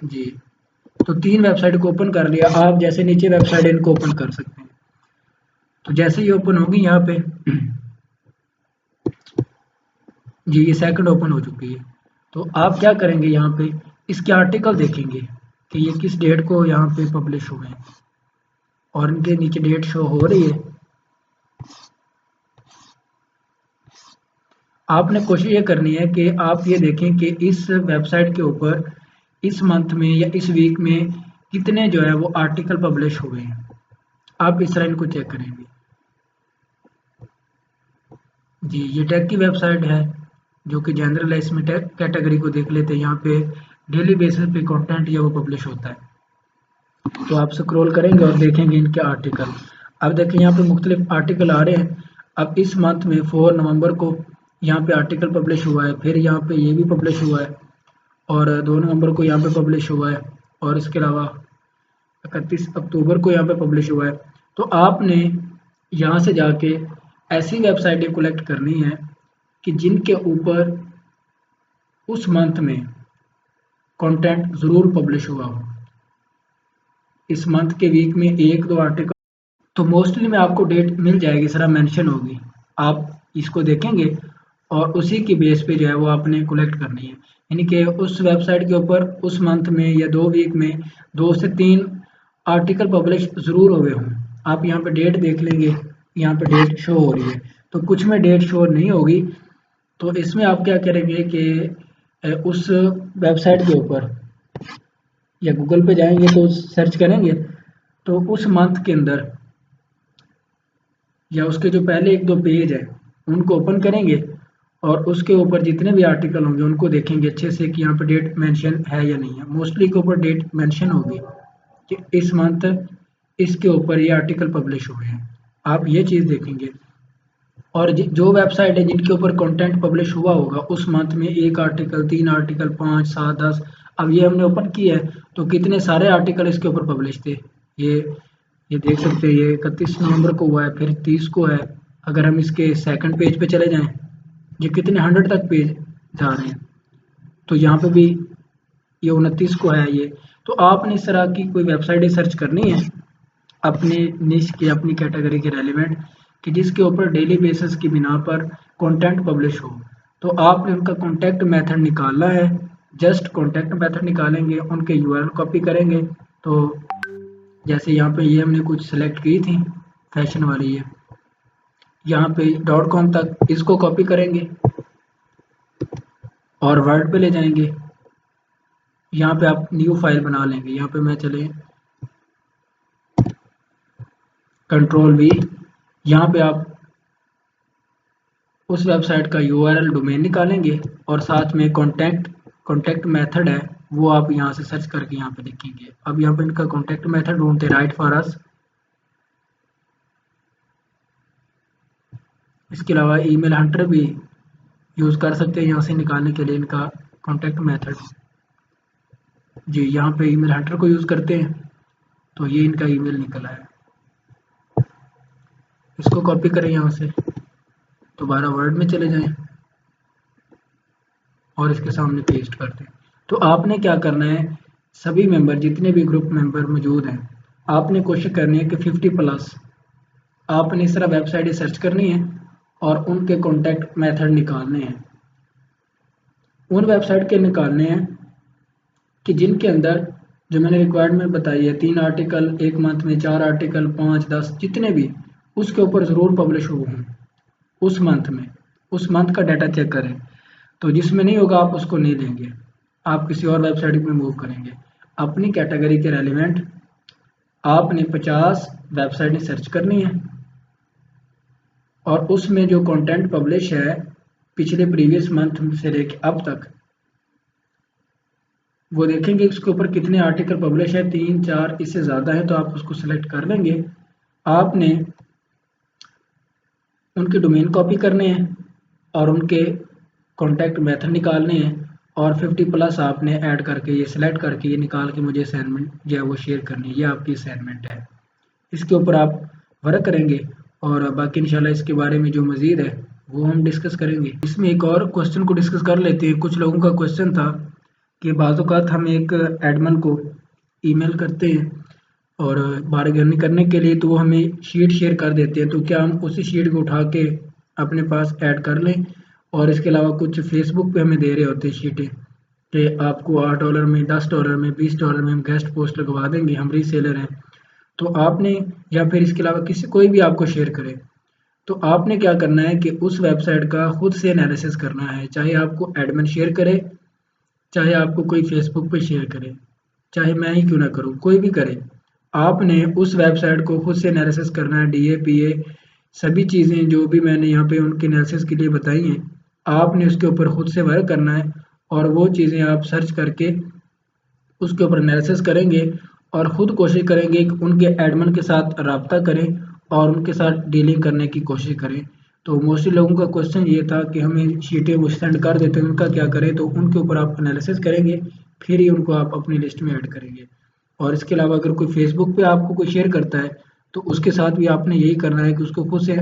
जी। तो 3 वेबसाइट को ओपन कर लिया, आप जैसे नीचे वेबसाइट इनको ओपन कर सकते हैं। तो जैसे ये ओपन होगी यहाँ पे जी, ये सेकंड ओपन हो चुकी है। तो आप क्या करेंगे, यहाँ पे इसके आर्टिकल देखेंगे कि ये किस डेट को यहाँ पे पब्लिश हुए हैं और इनके नीचे डेट शो हो रही है। आपने कोशिश ये करनी है कि आप ये देखें कि इस वेबसाइट के ऊपर इस मंथ में या इस वीक में कितने जो है वो आर्टिकल पब्लिश हुए हैं, आप इस तरह इनको चेक करेंगे। जी, ये टेक की वेबसाइट है जो कि जनरल है, इसमें टेक कैटेगरी को देख लेते हैं। यहाँ पे डेली बेसिस पे कंटेंट या वो पब्लिश होता है, तो आप स्क्रॉल करेंगे और देखेंगे इनके आर्टिकल। अब देखिए यहाँ पे मुख्तलिफ आर्टिकल आ रहे हैं। अब इस मंथ में 4 नवंबर को यहाँ पे आर्टिकल पब्लिश हुआ है, फिर यहाँ पे ये भी पब्लिश हुआ है और 2 नवंबर को यहाँ पे पब्लिश हुआ है और इसके अलावा 31 अक्टूबर को यहाँ पे पब्लिश हुआ है। तो आपने यहाँ से जाके ऐसी वेबसाइटें कलेक्ट करनी है कि जिनके ऊपर उस मंथ में कंटेंट ज़रूर पब्लिश हुआ हो। इस मंथ के वीक में 1-2 आर्टिकल तो मोस्टली में आपको डेट मिल जाएगी, सारा मेंशन होगी। आप इसको देखेंगे और उसी की बेस पे जो है वो आपने कलेक्ट करनी है, यानी कि उस वेबसाइट के ऊपर उस मंथ में या 2 वीक में 2 से 3 आर्टिकल पब्लिश ज़रूर हुए हों। आप यहाँ पे डेट देख लेंगे, यहाँ पे डेट शो हो रही है, तो कुछ में डेट शो नहीं होगी। तो इसमें आप क्या करेंगे कि उस वेबसाइट के ऊपर या गूगल पे जाएंगे तो सर्च करेंगे, तो उस मंथ के अंदर या उसके जो पहले 1-2 पेज है उनको ओपन करेंगे और उसके ऊपर जितने भी आर्टिकल होंगे उनको देखेंगे अच्छे से कि यहाँ पे डेट मेंशन है या नहीं है। मोस्टली के ऊपर डेट मेंशन होगी कि इस मंथ इसके ऊपर ये आर्टिकल पब्लिश हुए हैं, आप ये चीज़ देखेंगे। और जो वेबसाइट है जिनके ऊपर कंटेंट पब्लिश हुआ होगा उस मंथ में 1 आर्टिकल, 3 आर्टिकल, 5, 7, 10, अब ये हमने ओपन किया है तो कितने सारे आर्टिकल इसके ऊपर पब्लिश थे। ये ये देख सकते हैं, ये 31 नवंबर को हुआ है, फिर 30 को है। अगर हम इसके सेकंड पेज पे चले जाएं, ये कितने 100 तक पेज जा रहे हैं, तो यहाँ पे भी ये 29 को है ये। तो आपने इस तरह की कोई वेबसाइट सर्च करनी है अपने निश की, अपनी कैटेगरी के रेलिवेंट, कि जिसके ऊपर डेली बेसिस की बिना पर कंटेंट पब्लिश हो। तो आपने उनका कॉन्टैक्ट मेथड निकालना है, जस्ट कॉन्टैक्ट मेथड निकालेंगे, उनके यूआरएल कॉपी करेंगे। तो जैसे यहाँ पे ये हमने कुछ सेलेक्ट की थी फैशन वाली, ये यहाँ पे .com तक इसको कॉपी करेंगे और वर्ड पे ले जाएंगे। यहाँ पे आप न्यू फाइल बना लेंगे, यहाँ पे मैं चले Ctrl+V, यहाँ पे आप उस वेबसाइट का यूआरएल डोमेन निकालेंगे और साथ में कॉन्टैक्ट मेथड है वो आप यहाँ से सर्च करके यहाँ पे लिखेंगे। अब यहाँ पे इनका कॉन्टैक्ट मेथड ढूंढते राइट फॉर अस। इसके अलावा ईमेल हंटर भी यूज़ कर सकते हैं यहाँ से निकालने के लिए इनका कॉन्टैक्ट मेथड। जी, यहाँ पे ईमेल हंटर को यूज़ करते हैं तो ये इनका ईमेल निकला है। इसको कॉपी करें यहाँ से, दोबारा वर्ड में चले जाएं और इसके सामने पेस्ट कर दें। तो आपने क्या करना है, सभी मेंबर जितने भी ग्रुप मेंबर मौजूद हैं, आपने कोशिश करनी है कि 50+ आपने इस तरह वेबसाइट सर्च करनी है और उनके कॉन्टैक्ट मेथड निकालने हैं। उन वेबसाइट के निकालने हैं कि जिनके अंदर जो मैंने रिक्वायरमेंट बताई है, 3 आर्टिकल एक मंथ में, 4 आर्टिकल, 5, 10, जितने भी उसके ऊपर ज़रूर पब्लिश हुए हों उस मंथ में। उस मंथ का डाटा चेक करें, तो जिसमें नहीं होगा आप उसको नहीं लेंगे, आप किसी और वेबसाइट में मूव करेंगे। अपनी कैटेगरी के रेलिवेंट आपने 50 वेबसाइटें सर्च करनी है और उसमें जो कंटेंट पब्लिश है पिछले प्रीवियस मंथ से लेके अब तक, वो देखेंगे उसके ऊपर कितने आर्टिकल पब्लिश है। 3, 4 इससे ज़्यादा है तो आप उसको सिलेक्ट कर लेंगे। आपने उनके डोमेन कॉपी करने हैं और उनके कॉन्टैक्ट मेथड निकालने हैं और 50+ आपने ऐड करके ये सिलेक्ट करके ये निकाल के मुझे असाइनमेंट जो है वो शेयर करनी है। ये आपकी असाइनमेंट है, इसके ऊपर आप वर्क करेंगे और बाकी इंशाल्लाह इसके बारे में जो मज़ीद है वो हम डिस्कस करेंगे। इसमें एक और क्वेश्चन को डिस्कस कर लेते हैं। कुछ लोगों का क्वेश्चन था कि बाज़ औक़ात हम एक एडमिन को ईमेल करते हैं और बारगेनिंग करने के लिए, तो वो हमें शीट शेयर कर देते हैं, तो क्या हम उसी शीट को उठा के अपने पास ऐड कर लें। और इसके अलावा कुछ फेसबुक पे हमें दे रहे होते हैं शीटें कि आपको $8 में, $10 में, $20 में हम गेस्ट पोस्ट लगवा देंगे, हम रीसेलर हैं। तो आपने, या फिर इसके अलावा किसी कोई भी आपको शेयर करे, तो आपने क्या करना है कि उस वेबसाइट का खुद से एनालिसिस करना है। चाहे आपको एडमिन शेयर करे, चाहे आपको कोई फेसबुक पे शेयर करे, चाहे मैं ही क्यों ना करूँ, कोई भी करे, आपने उस वेबसाइट को खुद से एनालिसिस करना है। DA PA सभी चीज़ें जो भी मैंने यहाँ पे उनके एनालिसिस के लिए बताई हैं, आपने उसके ऊपर खुद से वर्क करना है और वो चीज़ें आप सर्च करके उसके ऊपर एनालिसिस करेंगे और ख़ुद कोशिश करेंगे कि उनके एडमिन के साथ रब्ता करें और उनके साथ डीलिंग करने की कोशिश करें। तो मोस्टली लोगों का क्वेश्चन ये था कि हमें शीटें वो सेंड कर देते हैं, उनका क्या करें? तो उनके ऊपर आप एनालिसिस करेंगे, फिर ही उनको आप अपनी लिस्ट में ऐड करेंगे। और इसके अलावा अगर कोई फेसबुक पे आपको कोई शेयर करता है तो उसके साथ भी आपने यही करना है कि उसको खुद से